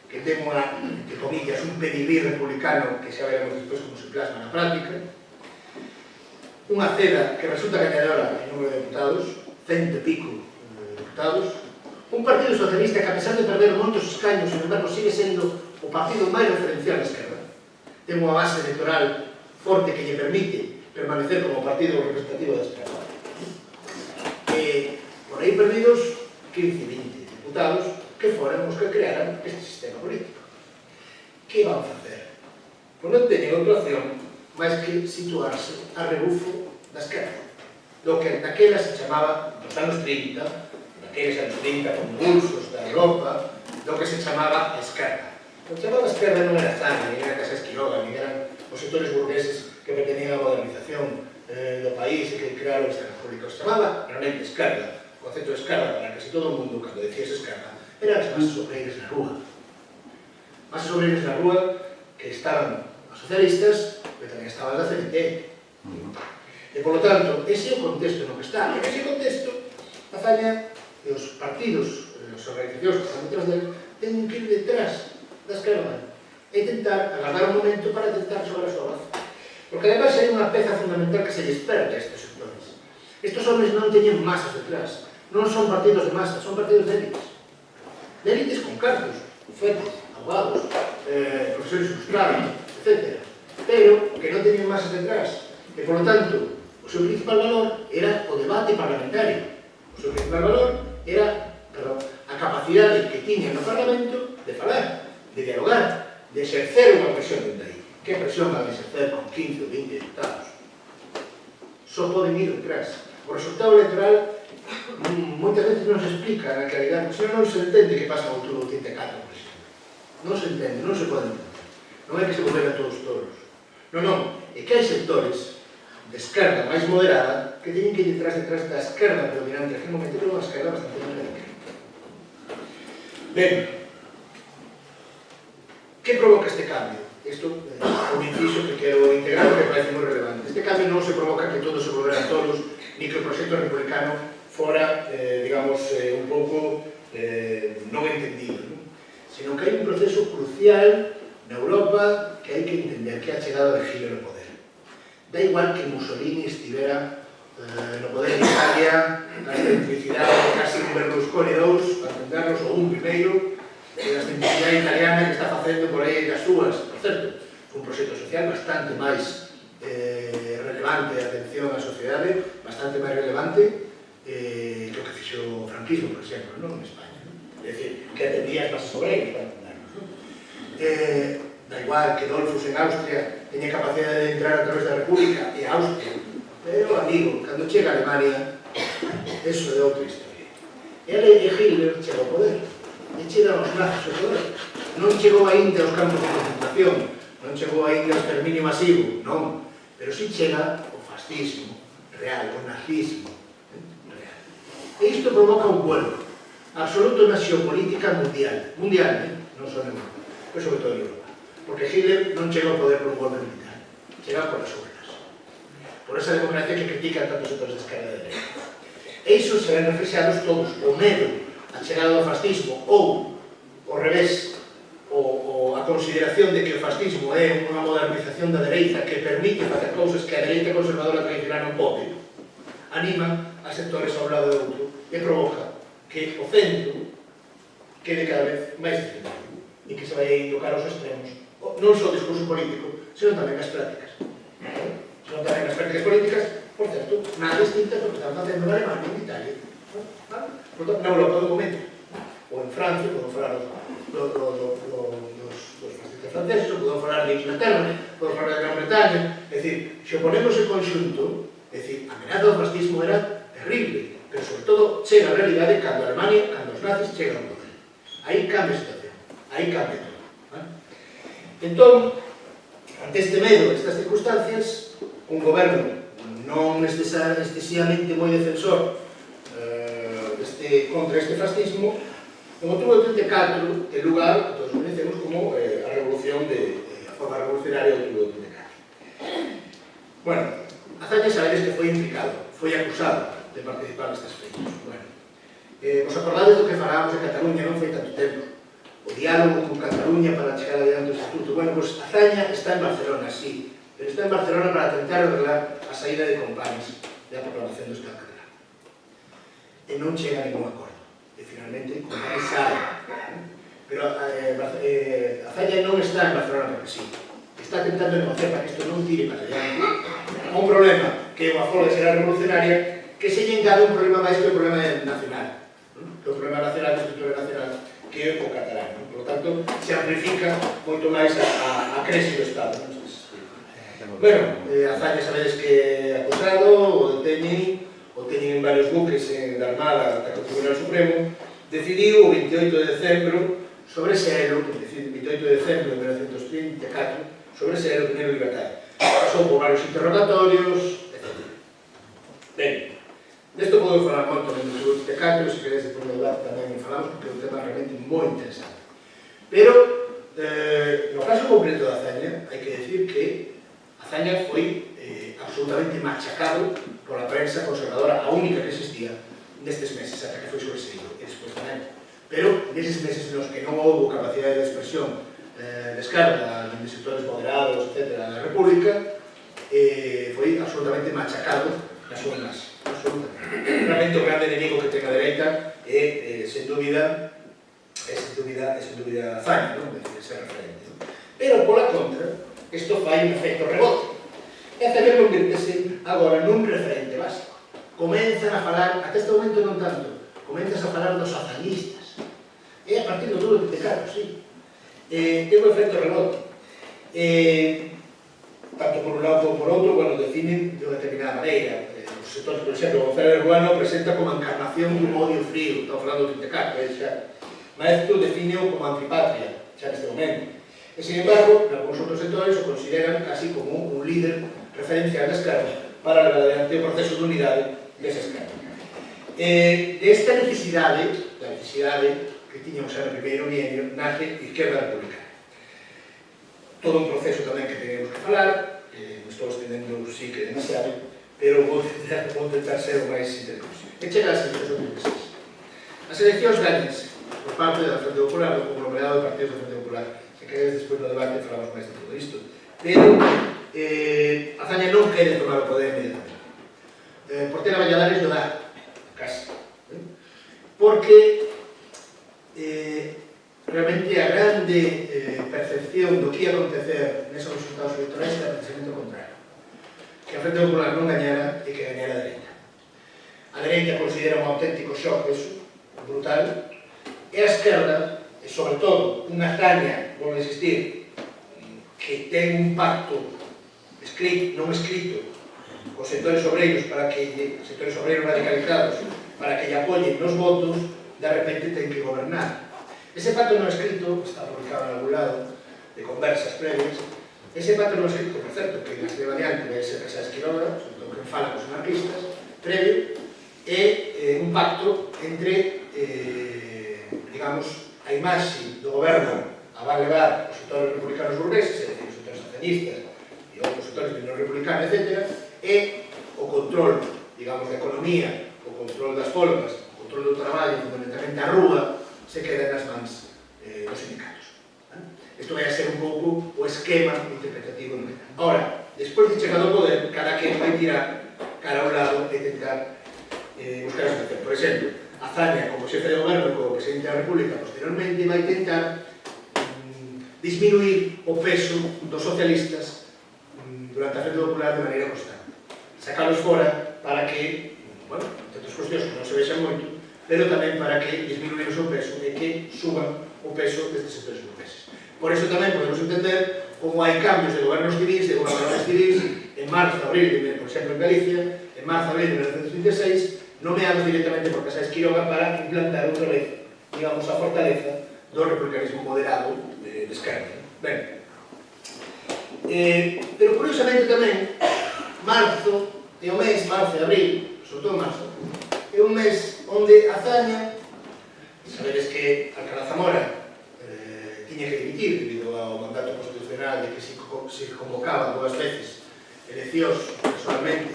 que ten unha, entre comillas, un pedigrí republicano que xa veremos despois como se plasma na práctica, unha CEDA que resulta gañadora en número de diputados, 100 e pico diputados, un partido socialista que, a pesar de perder moitos escaños, sin embargo, sigue sendo o partido máis referencial da esquerda. Ten unha base electoral forte que lle permite permanecer como partido representativo da esquerda. Por aí perdidos 15-20 diputados que foran os que crearan este sistema político. Que van facer? Pois non teñen outra opción máis que situarse a rebufo da esquerda, do que naquela se chamaba, nos anos 30, naqueles anos 30 convulsos da Europa, do que se chamaba a esquerda. O que se chamaba a esquerda non era Azaña, nin era Casas Quiroga, nin eran os sectores burgueses que pretendían a modernización do país e que crearon esta república. Se chamaba realmente esquerda. O concepto de esquerda, para casi todo o mundo, cando decías esquerda, eran as masas obreiras na rúa. Masas obreiras na rúa que estaban os socialistas, pero tamén estaban da CNT. E, polo tanto, ese é o contexto no que está. E ese contexto, Azaña e os partidos, as organizacións que están detrás dele, teñen que ir detrás da esquerda e tentar agardar un momento para tentar xogar a súa voz. Porque, además, hai unha peza fundamental que se lles perde a estes sectores. Estes homens non teñen masas detrás. Non son partidos de masas, son partidos de élites. De élites con cargos, bufetes, abogados, profesores ilustrados, etc. Pero que non teñen masas detrás. E, por lo tanto, o seu principal valor era o debate parlamentario. O seu principal valor era, a capacidade que tiñan no Parlamento de falar, de dialogar, de exercer unha presión dende aí. Que presión van a exercer con 15 ou 20 diputados? Só poden ir detrás. O resultado electoral moitas veces non se explica na realidade, porque non se entende que pasa ao outubro 84, por exemplo. Non se entende, non se pode entender. Non é que se volveran todos tolos. Non, é que hai sectores de esquerda máis moderada que teñen que ir detrás da esquerda predominante. Aquel momento era unha esquerda bastante moderada. Ben, que provoca este cambio? Isto é un inciso que quero integrar porque me parece moi relevante. Este cambio non se provoca que todos se volveran todos, ni que o proxecto republicano fora, digamos, un pouco non entendido, sino que hai un proceso crucial na Europa que hai que entender, que é a chegada de Hitler ao poder. Da igual que Mussolini estivera no poder de Italia, a excentricidade casi un Berlusconi 2, para entendernos, ou un primeiro, a excentricidade italiana que está facendo por aí das súas, por certo, un proxecto social bastante máis relevante de atención á sociedade, bastante máis relevante que o que fixo o franquismo, por exemplo, en España. É dicir, que atendía as masas obreiras, para entendernos. Da igual que Dollfuss en Austria teña capacidade de entrar a través da República e Austria, pero, amigo, cando chega a Alemania, eso é outra historia. E Hitler chega ao poder, e chega aos nazis ao poder. Non chegou aínda aos campos de concentración, non chegou aínda ao exterminio masivo, non, pero si chega ao fascismo real, ao nazismo real. E isto provoca un vuelo absoluto na xeopolítica mundial, non só en Europa, pero sobre todo en Europa. Porque Hitler non chega ao poder por un golpe militar, chega por as urnas, por esa democracia que critican tantos sectores de esquerda de derecha. E iso se ven reflexados todos, o medo a chegada do fascismo ou, ao revés, a consideración de que o fascismo é unha modernización da dereita que permite facer cousas que a dereita conservadora tradicional non pode, anima a sectores ao lado do outro e provoca que o centro quede cada vez máis defendido e que se vai tocar aos extremos, non só o discurso político, senón tamén as prácticas. Son tamén as prácticas políticas, por certo, nada distintas do que están facendo en Alemania e en Italia. Por tanto, na Europa do momento, ou en Francia, podemos falar dos fascistas franceses, ou podemos falar de Inglaterra, podemos falar de Gran Bretaña. É dicir, se o ponemos en conxunto, é dicir, a amenaza do fascismo era terrible, pero sobre todo chega a realidade cando Alemania, cando os nazis chegan ao poder. Aí cambia a situación, aí cambia todo. Entón, ante este medo, estas circunstancias, un goberno non excesivamente moi defensor contra este fascismo, en outubro de 34 ten lugar, que todos conhecemos como a revolución a forma revolucionaria de outubro de 34. Bueno, Azaña sabedes que foi implicado, foi acusado de participar nestes feitos. Bueno, vos acordades do que falábamos de Cataluña non foi tanto tempo, o diálogo con Cataluña para chegar adiante do Estatuto. Bueno, pues Azaña está en Barcelona, sí, pero está en Barcelona para tentar arreglar a saída de Companys da proclamación do Estado catalán. E non chega a ningún acordo. E finalmente Companys sabe. Pero Azaña non está en Barcelona porque sí. Está tentando negociar para que isto non tire para adiante. Un problema que é unha folga será revolucionaria que se lle engade un problema máis que o problema nacional. O problema nacional é o problema nacional que é o catalán. Por lo tanto, se amplifica moito máis a crise do Estado. Bueno, Azaña sabedes que é acusado, o deteñen en varios buques da Armada ata que o Tribunal Supremo decidiu o 28 de decembro sobreselo, 28 de decembro de 1934, sobreselo tener libertad. Pasou por varios interrogatorios, etc. Ben, desto podo falar moito en o 34, se queredes depois do debate tamén falamos, porque é un tema realmente moi interesante. Pero, no caso concreto de Azaña, hai que decir que Azaña foi absolutamente machacado pola prensa conservadora, a única que existía nestes meses, ata que foi sobreseído, e despois tamén. Pero, neses meses nos que non houve capacidade de expresión descarga de sectores moderados, etc., da República, foi absolutamente machacado na súa imaxe. Realmente o grande enemigo que ten a dereita é, sen dúbida, Azaña, non? De ser referente. Pero, pola contra, isto fai un efecto rebote. E Azaña convirtese agora nun referente básico. Comenzan a falar, até este momento non tanto, comenzas a falar dos azañistas. E a partir do outubro de 34, sí. Ten un efecto rebote. Tanto por un lado como por outro, bueno, definen de unha determinada maneira. Os sectores, por exemplo, Gonzalo Urbano presenta como encarnación dun odio frío, estamos falando do 34, xa. Maestro define-o como antipatria, xa neste momento. E, sin embargo, en algúns outros sectores o consideran casi como un líder referencial da esquerda para levar adiante o proceso de unidade desa esquerda. Desta necesidade, da necesidade que tiñamos xa no primeiro bienio, nace Izquierda Republicana. Todo un proceso tamén que tenemos que falar, me estou extendendo, sí que demasiado, pero vou intentar ser o máis sintético posible. E chega a eleccións do 36. As eleccións gañanse por parte da Frente Popular, do conglomerado de partidos da Frente Popular. Se queredes despois no debate falamos máis de todo isto. Pero Azaña non quere tomar o poder inmediatamente. Portela Valladares non dá, casi. Porque realmente a grande percepción do que ia acontecer nesos resultados electorais era precisamente o contrario. Que a Frente Popular non gañara e que gañara a dereita. A dereita considera un auténtico shock eso, brutal, e a esquerda, e sobre todo unha Azaña, por insistir, que ten un pacto escrito, non escrito, cos sectores obreiros para que sectores obreiros radicalizados para que lle apoyen nos votos, de repente ten que gobernar. Ese pacto non escrito, está publicado en algún lado, de conversas previas, ese pacto non escrito, por certo, que nas de variante vai ser esa esquilora, sobre todo que fala cos anarquistas, previo, é un pacto entre, digamos, a imaxe do goberno a van levar os sectores republicanos burgueses, é dicir, os sectores azañistas e outros sectores de non republicanos, etc., e o control, digamos, da economía, o control das folgas, o control do traballo, fundamentalmente a rúa, se queda nas mans dos sindicatos. Isto vai a ser un pouco o esquema interpretativo. Ahora, despois de chegado ao poder, cada quen vai tirar cara ao lado e tentar buscar a solución. Por exemplo, Azaña, como xefe de goberno e como presidente da República, posteriormente vai tentar disminuir o peso dos socialistas durante a Frente Popular de maneira constante. Sacalos fora para que, bueno, entre outras cuestións que non se vexan moito, pero tamén para que disminuir o seu peso e que suban o peso destes sectores burgueses. Por iso tamén podemos entender como hai cambios de gobernos civis, de gobernadores civis, en marzo, abril, por exemplo en Galicia, en marzo, abril de 1936, nomeados directamente por Casais Quiroga para implantar outra vez, digamos, a fortaleza do republicanismo moderado de esquerda. Ben, pero curiosamente tamén, marzo é o mes, marzo e abril, sobre todo marzo, é un mes onde Azaña, sabedes que Alcalá Zamora tiña que dimitir debido ao mandato constitucional de que se convocaban dúas veces eleccións personalmente,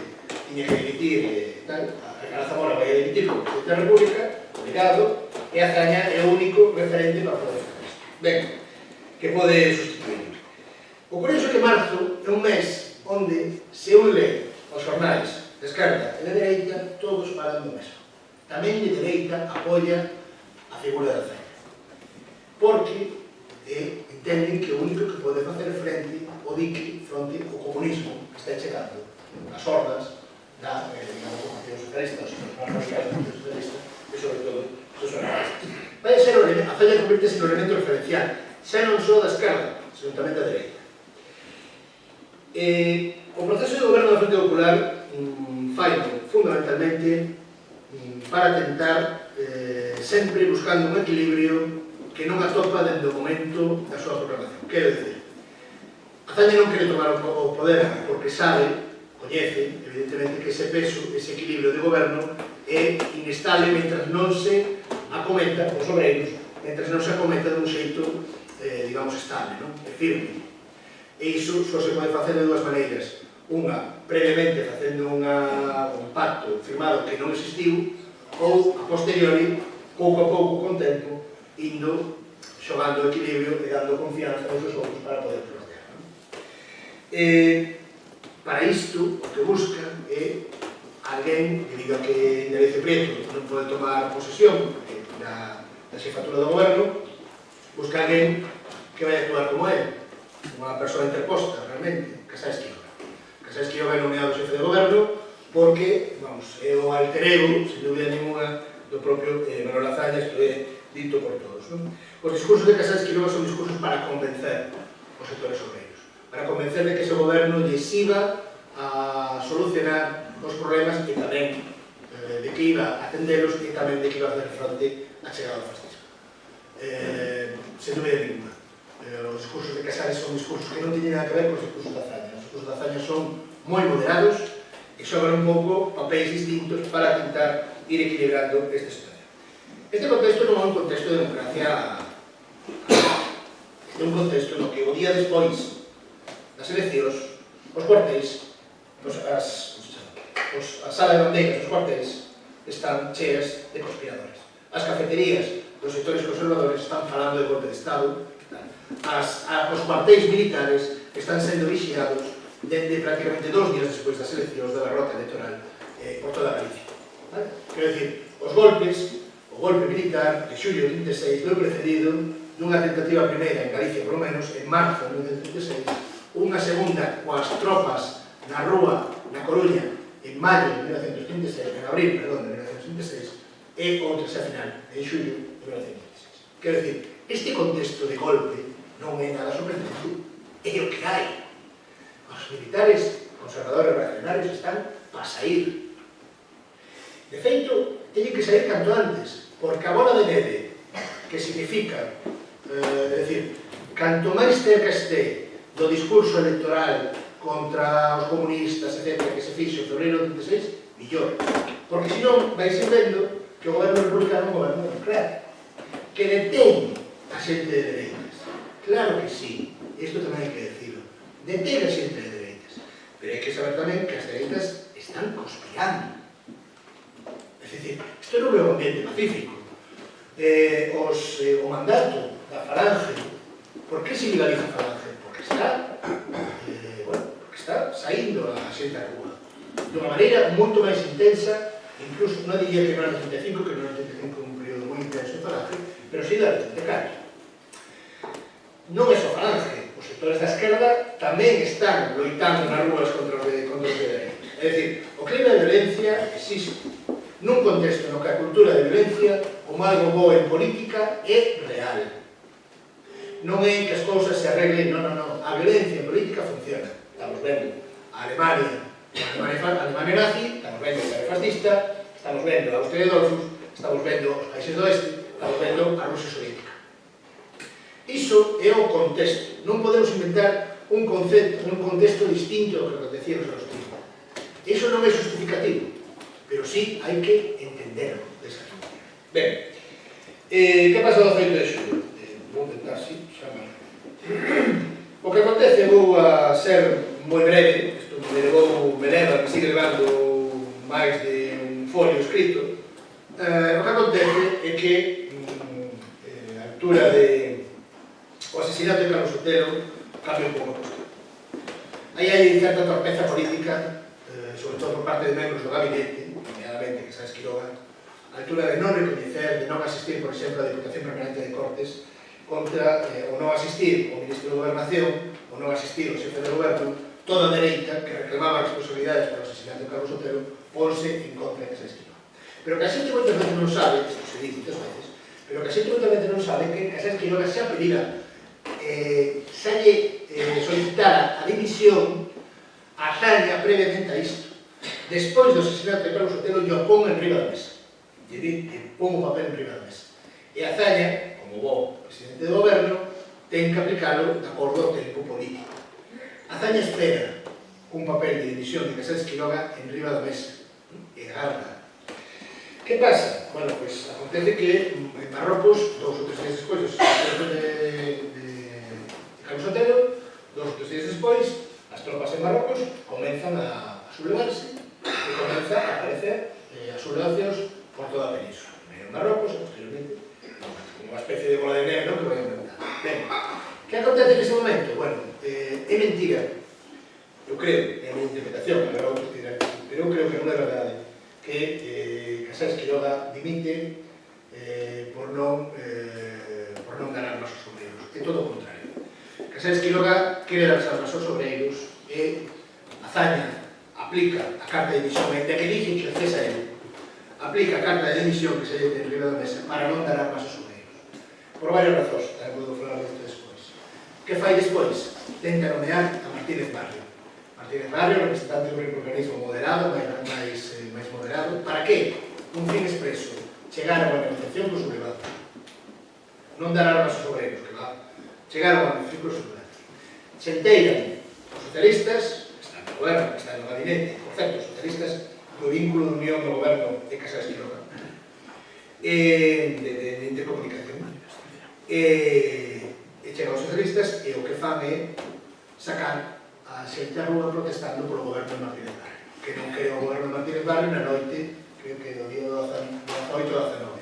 tiña que dimitir tal, Alcalá Zamora vai a dimitir como presidente da República, obrigado, e Azaña é o único referente para poder facer isto. Ben, que pode sustituir. O curioso é que marzo é un mes onde se un lee os jornais de esquerda e de dereita, todos falan do mesmo. Tamén de dereita apoia a figura de Azaña. Porque entenden que o único que pode facer frente ao dique fronte ao comunismo que está chegando as hordas da ocupación socialista, os radicais da ocupación socialista e sobre todo dos anarquistas. Vai ser a Azaña convirtese no elemento referencial, xa non só da esquerda, senón tamén da dereita. O proceso de goberno da Frente Popular faino fundamentalmente para tentar sempre buscando un equilibrio que non atopa dende o momento da súa proclamación. Quero dicir, Azaña non quere tomar o poder porque sabe, coñece, evidentemente, que ese peso, ese equilibrio de goberno é inestable mentre non se acometa os obreiros, mentre non se acometa dun xeito, digamos, estable, e firme. E iso só se pode facer de dúas maneiras. Unha, previamente, facendo un pacto firmado que non existiu, ou, a posteriori, pouco a pouco, con tempo, indo xogando o equilibrio e dando confianza aos seus outros para poder proteger. Para isto, o que busca é alguén que diga que Indalecio Prieto non pode tomar posesión da xefatura do goberno, busca alguén que vai actuar como ele, unha persoa interposta, realmente, Casais Quiroga. Casais Quiroga é nomeado xefe de goberno porque, vamos, é o alter ego, sin dúbida ninguna, do propio Manuel Azaña, isto é dito por todos. Os discursos de Casais Quiroga son discursos para convencer os sectores obreiros, para convencer de que ese goberno lles iba a solucionar os problemas e tamén de que iba a atendelos e tamén de que iba a facer fronte á chegada do fascismo. Sen dúbida ninguna. Os discursos de Casares son discursos que non teñen nada que ver con os discursos de Azaña. Os discursos de Azaña son moi moderados e xogan un pouco papéis distintos para tentar ir equilibrando esta situación. Este contexto non é un contexto de democracia, é un contexto no que o día despois das eleccións, os cuartéis, as salas de bandeiras dos cuartéis están cheas de conspiradores. As cafeterías dos sectores conservadores están falando de golpe de Estado, os cuartéis militares están sendo vixiados dende prácticamente 2 días despois das eleccións da derrota electoral por toda Galicia. Quero dicir, os golpes, o golpe militar de xullo de 36 foi precedido dunha tentativa primeira en Galicia, por lo menos, en marzo de 1936, unha segunda coas tropas na rúa, na Coruña, en maio de 1936, en abril, perdón, de 1936, e outra xa final, en xullo de 1936. Quero dicir, este contexto de golpe non é nada sorprendente, é o que hai. Os militares conservadores reaccionarios están para sair. De feito, teñen que sair canto antes, porque a bola de neve, que significa, é dicir, canto máis cerca este do discurso electoral contra os comunistas, etc., que se fixo en febrero de 36, millor. Porque senón vai ser vendo que o goberno republicano é un goberno democrático, que detén a xente de dereitas. Claro que sí, isto tamén hai que decirlo. Detén a xente de dereitas. Pero hai que saber tamén que as dereitas están conspirando. É dicir, isto non é un ambiente pacífico. O mandato da Falange, por que se legaliza a Falange? Porque está saindo a xente a rúa dunha maneira moito máis intensa, incluso non diría que no ano 85, que no ano 85 é un período moi intenso en Falange, pero sí da 84. Non é só Falange, os sectores sectores da esquerda tamén están loitando nas rúas contra os de dereita. É dicir, o clima de violencia existe nun contexto no que a cultura de violencia, como algo bo en política, é real. Non é que as cousas se arreglen, non. A violencia en política funciona. Estamos vendo a Alemania nazi, estamos vendo a Italia fascista, estamos vendo a Austria de Dollfuss, estamos vendo os países do oeste, estamos vendo a Rusia soviética. Iso é o contexto. Non podemos inventar un concepto nun contexto distinto do que acontecía nos anos 30. Iso non é justificativo, pero sí hai que entenderlo desa forma. Ben, que pasa do 8 de xulho? Vou intentar, sí, xa máis. O que acontece, vou a ser moi breve, isto me sigue levando máis de un folio escrito. O que acontece é que a altura o asesinato de Carlos Sotelo cambia un pouco a cuestión. Aí hai certa torpeza política, sobre todo por parte de membros do gabinete, nomeadamente Casales Quiroga, a altura de non recoñecer, de non asistir, por exemplo, a Diputación Permanente de Cortes, contra o non asistir o Ministro de Gobernación, o non asistir o xefe de goberno, toda a dereita que reclamaba responsabilidades por o asesinato de Carlos Sotelo, ponse en contra de Casales Quiroga. Pero que a xente moitas veces non sabe, isto se dice moitas veces, pero que a xente moitas veces non sabe que Casales Quiroga xa pedira, xa lle solicitara a dimisión a Azaña previamente a isto. Despois do asesinato de Carlos Sotelo, lle pon en riba da mesa. Lle pon o papel en riba da mesa. E Azaña, como bo presidente do goberno, ten que aplicalo de acordo ao tempo político. Azaña espera un papel de dimisión de Casales Quiroga en riba da mesa. E agarda. Que pasa? Bueno, pois acontece que en Marrocos, 2 ou 3 días despois do asesinato de Carlos Sotelo, 2 ou 3 días despois, as tropas en Marrocos comenzan a sublevarse e comenzan a aparecer as sublevacións por toda a península. Primeiro en Marrocos e posteriormente como unha especie de bola de neve, non? Que vai aumentar. Ben, que acontece nese momento? Bueno, é mentira. Eu creo, é a minha interpretación, pero eu creo que non é verdade que Casales Quiroga dimite por non dar armas aos obreiros. É todo o contrario. Casales Quiroga quere dar armas aos obreiros e Azaña aplica a carta de dimisión, ainda que dixe que cesa ele, aplica a carta de dimisión que se lle ten riba da mesa para non dar armas aos obreiros. Por varias razóns, tamén podo falar disto despois. Que fai despois? Tenta nomear a Martínez Barrio. Martínez Barrio, representante dun organismo moderado, máis moderado. Para que? Un fin expreso, chegar a unha negociación co sublevado. Non dar armas aos obreiros, que va. Chegar a unha negociación co sublevado. Chenteiran os socialistas, que están no goberno, que están no gabinete, por certo, os socialistas do vínculo de unión do goberno de Casales Quiroga, de intercomunicación. E chegan os socialistas e o que fan é sacar a xente a rúa protestando polo goberno de Martínez Barrio, que non quere o goberno de Martínez Barrio na noite, creo que do día 18 ao 19.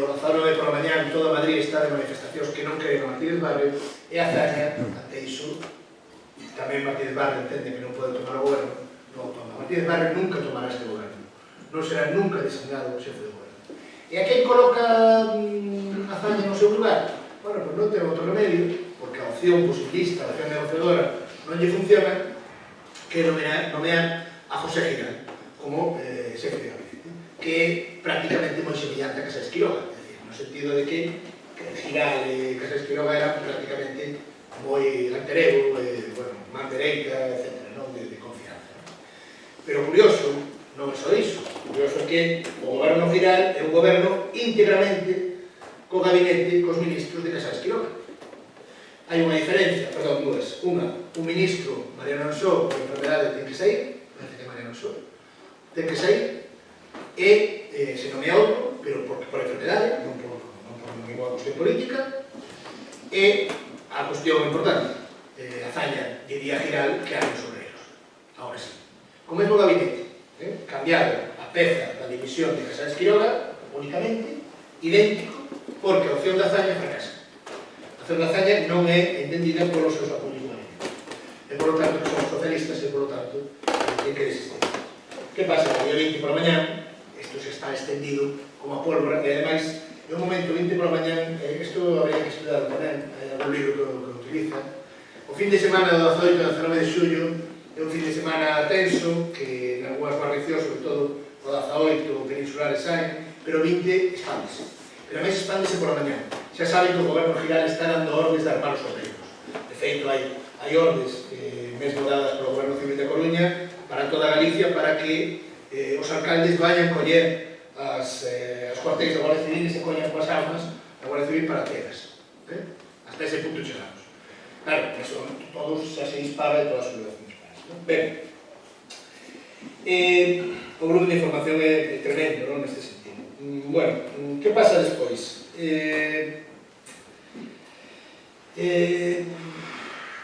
O 19 pola mañá toda Madrid está de manifestacións que non queren a Martínez Barrio e a Azaña, ante iso, tamén Martínez Barrio entende que non pode tomar o goberno, non o toma. Martínez Barrio nunca tomará este goberno, non será nunca designado o xefe de goberno. E a quen coloca Azaña no seu lugar? Bueno, pois non ten outro remedio, porque a opción posibilista, a opción negociadora, non lle funciona, que nomear a José Giral como xefe de gabinete, que é prácticamente moi semillante a Casales Quiroga, é dicir, no sentido de que Giral e Casales Quiroga eran prácticamente moi anterego, man dereita, etc., non? De confianza. Pero curioso, non é só iso, curioso é que o goberno Giral é un goberno íntegramente co gabinete, cos ministros de Casales Quiroga. Hai unha diferencia, perdón, dúas. Un ministro, Mariano Ansó, por enfermedade ten que sair, parece que Mariano Ansó, ten que sair, e se nomea outro, pero por enfermedade, non por ninguna cuestión política, e a cuestión importante, Azaña diría a Giral que hai os obreiros. Ahora sí. Co mesmo gabinete, cambiado a peza da dimisión de Casales Quiroga, únicamente, idéntico, porque a opción da Azaña fracasa. A opción da Azaña non é entendida polos seus apoios do gabinete. E, por lo tanto, que son socialistas e, por lo tanto, ten que desistir. Que pasa? O día 20 por la mañá, isto se está extendido como a pólvora, e, ademais, é un momento 20 por la mañá, isto habría que estudar tamén, algún libro que utiliza, O fin de semana do 18 ao 19 de xullo é un fin de semana tenso, que en algunhas barricións, sobre todo o 18 peninsulares saen, pero 20 expándese. Pero a mes expándese por a mañá. Xa saben que o goberno giral está dando ordes de armar os hotelos. De feito, hai ordes mesmo dadas polo goberno civil de Coruña para toda Galicia para que os alcaldes vayan coller as cuartéis da Guardia Civil e se collan coas armas da Guardia Civil para telas. Hasta ese punto chegamos. Claro, eso todos xa se dispara de todas as sublevacións para eso. Ben, o grupo de información é tremendo, non, neste sentido. Bueno, que pasa despois?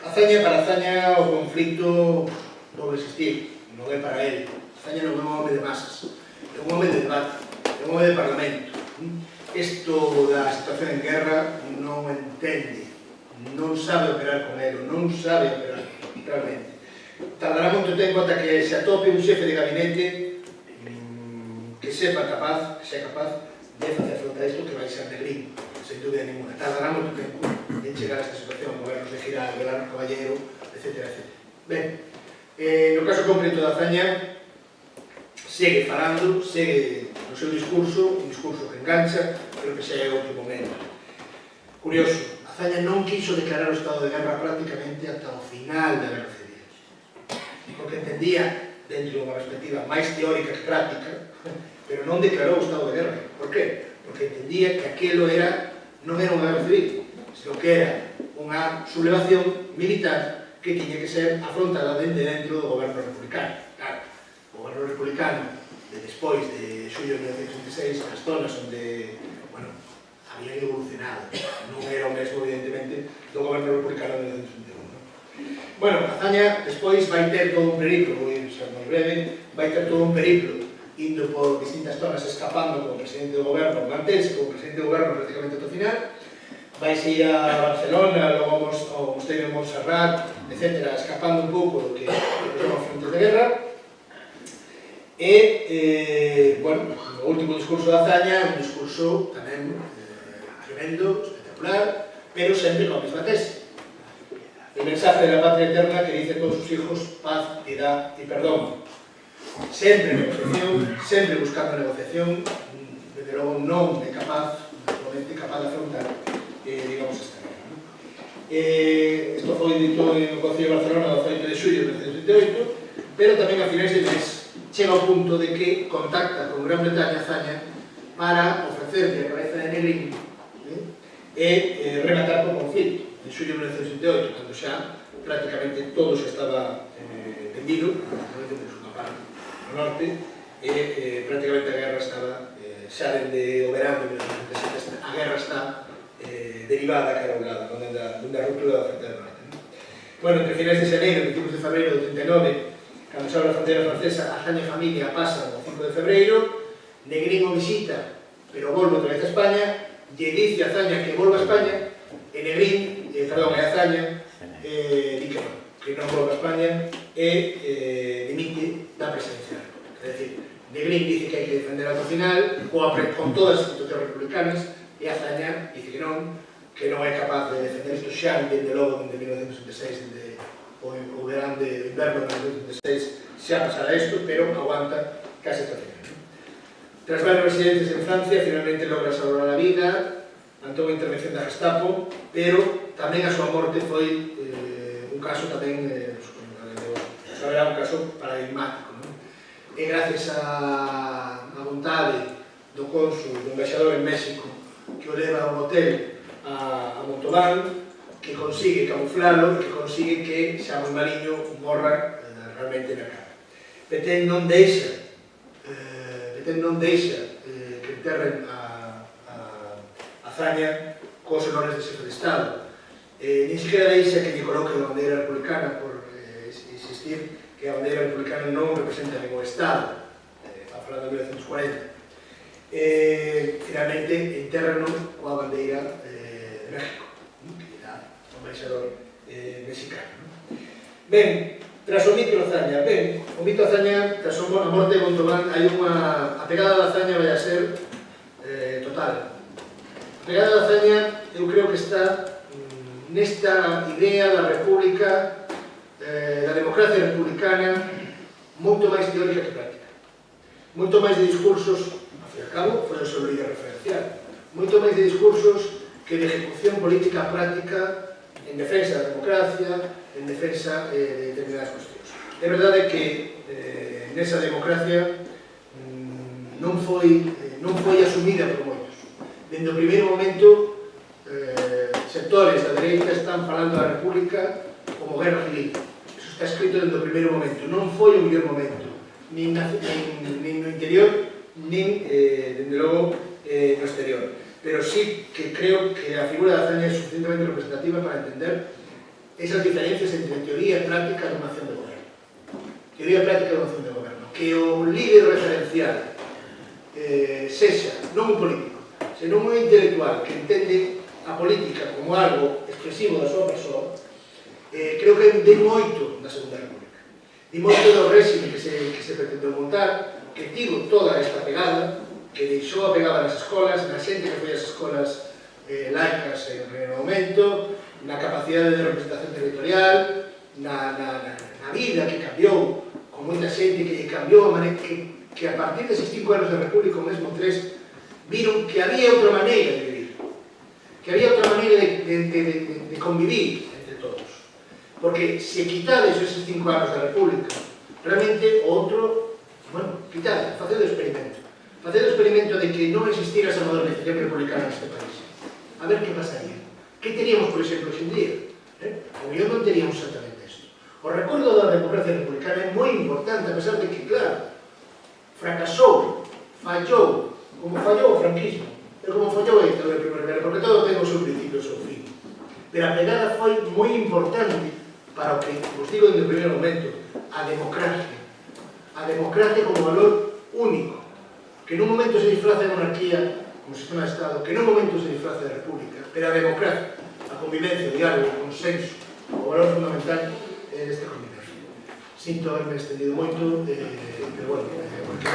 Azaña para Azaña o conflito pode existir, non é para ele. Azaña non é un home de masas, é un home de debate, é un home de parlamento. Isto da situación en guerra non entende, non sabe operar con ele, non sabe operar realmente. Tardará moito tempo ata que se atope un xefe de gabinete que sepa capaz, que sea capaz de facer fronte a isto, que vai ser Negrín, sen dúbida ninguna. Tardará moito tempo en chegar a esta situación, gobernos de Giral, Belano Caballero, etc. Ben, no caso concreto da Azaña, segue falando, segue no seu discurso, un discurso que engancha, pero que xa é outro momento. Curioso, Azaña non quiso declarar o estado de guerra prácticamente ata o final da Guerra Civil, porque entendía, dentro de unha perspectiva máis teórica que práctica, pero non declarou o estado de guerra. Por qué? Porque entendía que aquilo non era unha guerra civil, sino que era unha sublevación militar que tiña que ser afrontada dentro do goberno republicano. Claro, o goberno republicano, despois de xullo de 1926, as zonas onde, bueno, habían evolucionado, non era o mesmo, evidentemente, do goberno republicano de 1921. Bueno, Azaña despois vai ter todo un periplo, vou ser moi breve, vai ter todo un periplo indo por distintas zonas, escapando como presidente do goberno, mantense como presidente do goberno prácticamente ao final, vai ir a Barcelona, logo ao Mosteiro de Montserrat, etc., escapando un pouco do que son os frontes de guerra. E, bueno, o último discurso da Azaña, un discurso tamén tremendo, espectacular, pero sempre con a mesma tese. El mensaje de la patria eterna que dice a todos sus hijos paz, piedad y perdón. Sempre negociación, sempre buscando negociación, desde logo non é capaz, naturalmente, capaz de afrontar, digamos, esta guerra. Isto foi dito en o Concello de Barcelona, 18 de xullo de 1978, pero tamén a finais de mes chega ao punto de que contacta con Gran Bretaña Azaña para ofrecerle a cabeza de Negrín e rematar o conflito en xullo de 1978, cando xa prácticamente todo xa estaba vendido, prácticamente por unha parte no norte, e prácticamente a guerra estaba xa dende o verano de 1977, a guerra está derivada cara a un lado, donde a ruptura da frontera norte. Bueno, entre finais de xaneiro e 25 de febreiro do 39, cando se abre a frontera francesa, Azaña e familia pasan o 5 de febreiro, Negrín o visita, pero volve outra vez a España, lle dice a Azaña que volva a España, e Negrín, perdón, e Azaña, di que non volva a España, e dimite da presidencia. É dicir, Negrín dice que hai que defender ata o final, con todas as institucións republicanas, e Azaña dice que non é capaz de defender isto xa, dende logo, dende 1976, dende o verán de inverno de 1976, xa pasará isto, pero aguanta case ata o final. Tras varios residentes en Francia, finalmente logra salvar a vida ante unha intervención da Gestapo, pero tamén a súa morte foi un caso tamén, saberá, un caso paradigmático. E gracias á vontade do cónsul, do embaixador en México, que o leva a un hotel a Montauban, que consigue camuflalo e que consigue que Xamón Mariño morra realmente na cara. Petén non deixa que enterren a Azaña cos honores de xefe de Estado. Ni siquiera deixa que lle coloque a bandeira republicana por insistir que a bandeira republicana non representa ningún Estado. Está falando de 1940. Finalmente, enterrano coa bandeira de México, que era o embaixador mexicano. Ben, tras o mito Azaña, o mito Azaña, tras a morte de Montauban, hai unha... A pegada da Azaña vai a ser total. A pegada da Azaña, eu creo que está nesta idea da república, da democracia republicana, moito máis teórica que práctica. Moito máis de discursos, ao fin e ao cabo, foi o seu líder referencial, moito máis de discursos que de ejecución política práctica en defensa da democracia, en defensa de determinadas cuestións. É verdade que nesa democracia non foi asumida por moitos. Dende o primeiro momento, sectores da dereita están falando da República como guerra civil. Eso está escrito dende o primeiro momento. Non foi o mellor momento, nin no interior, nin, dende logo, no exterior. Pero sí que creo que a figura de Azaña é suficientemente representativa para entender esas diferencias entre teoría e práctica de unha acción de goberno. Teoría e práctica de unha acción de goberno. Que o líder referencial sexa non un político, senón un intelectual que entende a política como algo expresivo da súa persoa, creo que de moito na Segunda República. De moito do réxime que se pretendeu montar, que tivo toda esta pegada, que deixou a pegada nas escolas, na xente que foi ás escolas laicas en primeiro momento, na capacidade de representación territorial, na vida que cambiou, con moita xente que cambiou a maneira que a partir deses 5 anos de República, ou mesmo 3, viron que había outra maneira de vivir, que había outra maneira de convivir entre todos. Porque se quitades eses 5 anos da República, realmente outro, bueno, quitade, facede o experimento. Facede o experimento de que non existira esa modernización republicana neste país. A ver que pasaría. Que teríamos, por exemplo, hoxe en día? O mellor non teríamos exactamente isto. O recordo da democracia republicana é moi importante, a pesar de que, claro, fracasou, fallou, como fallou o franquismo, e como fallou a dictadura primeira, porque todo ten o seu principio e o seu fin. Pero a pegada foi moi importante para o que, vos digo desde o primeiro momento, a democracia como valor único, que nun momento se disfraza de monarquía como sistema de Estado, que nun momento se disfraza de república, pero a democracia, a convivencia, o diálogo, o consenso, o valor fundamental desta convivencia. Sinto haberme extendido moito, pero bueno, porque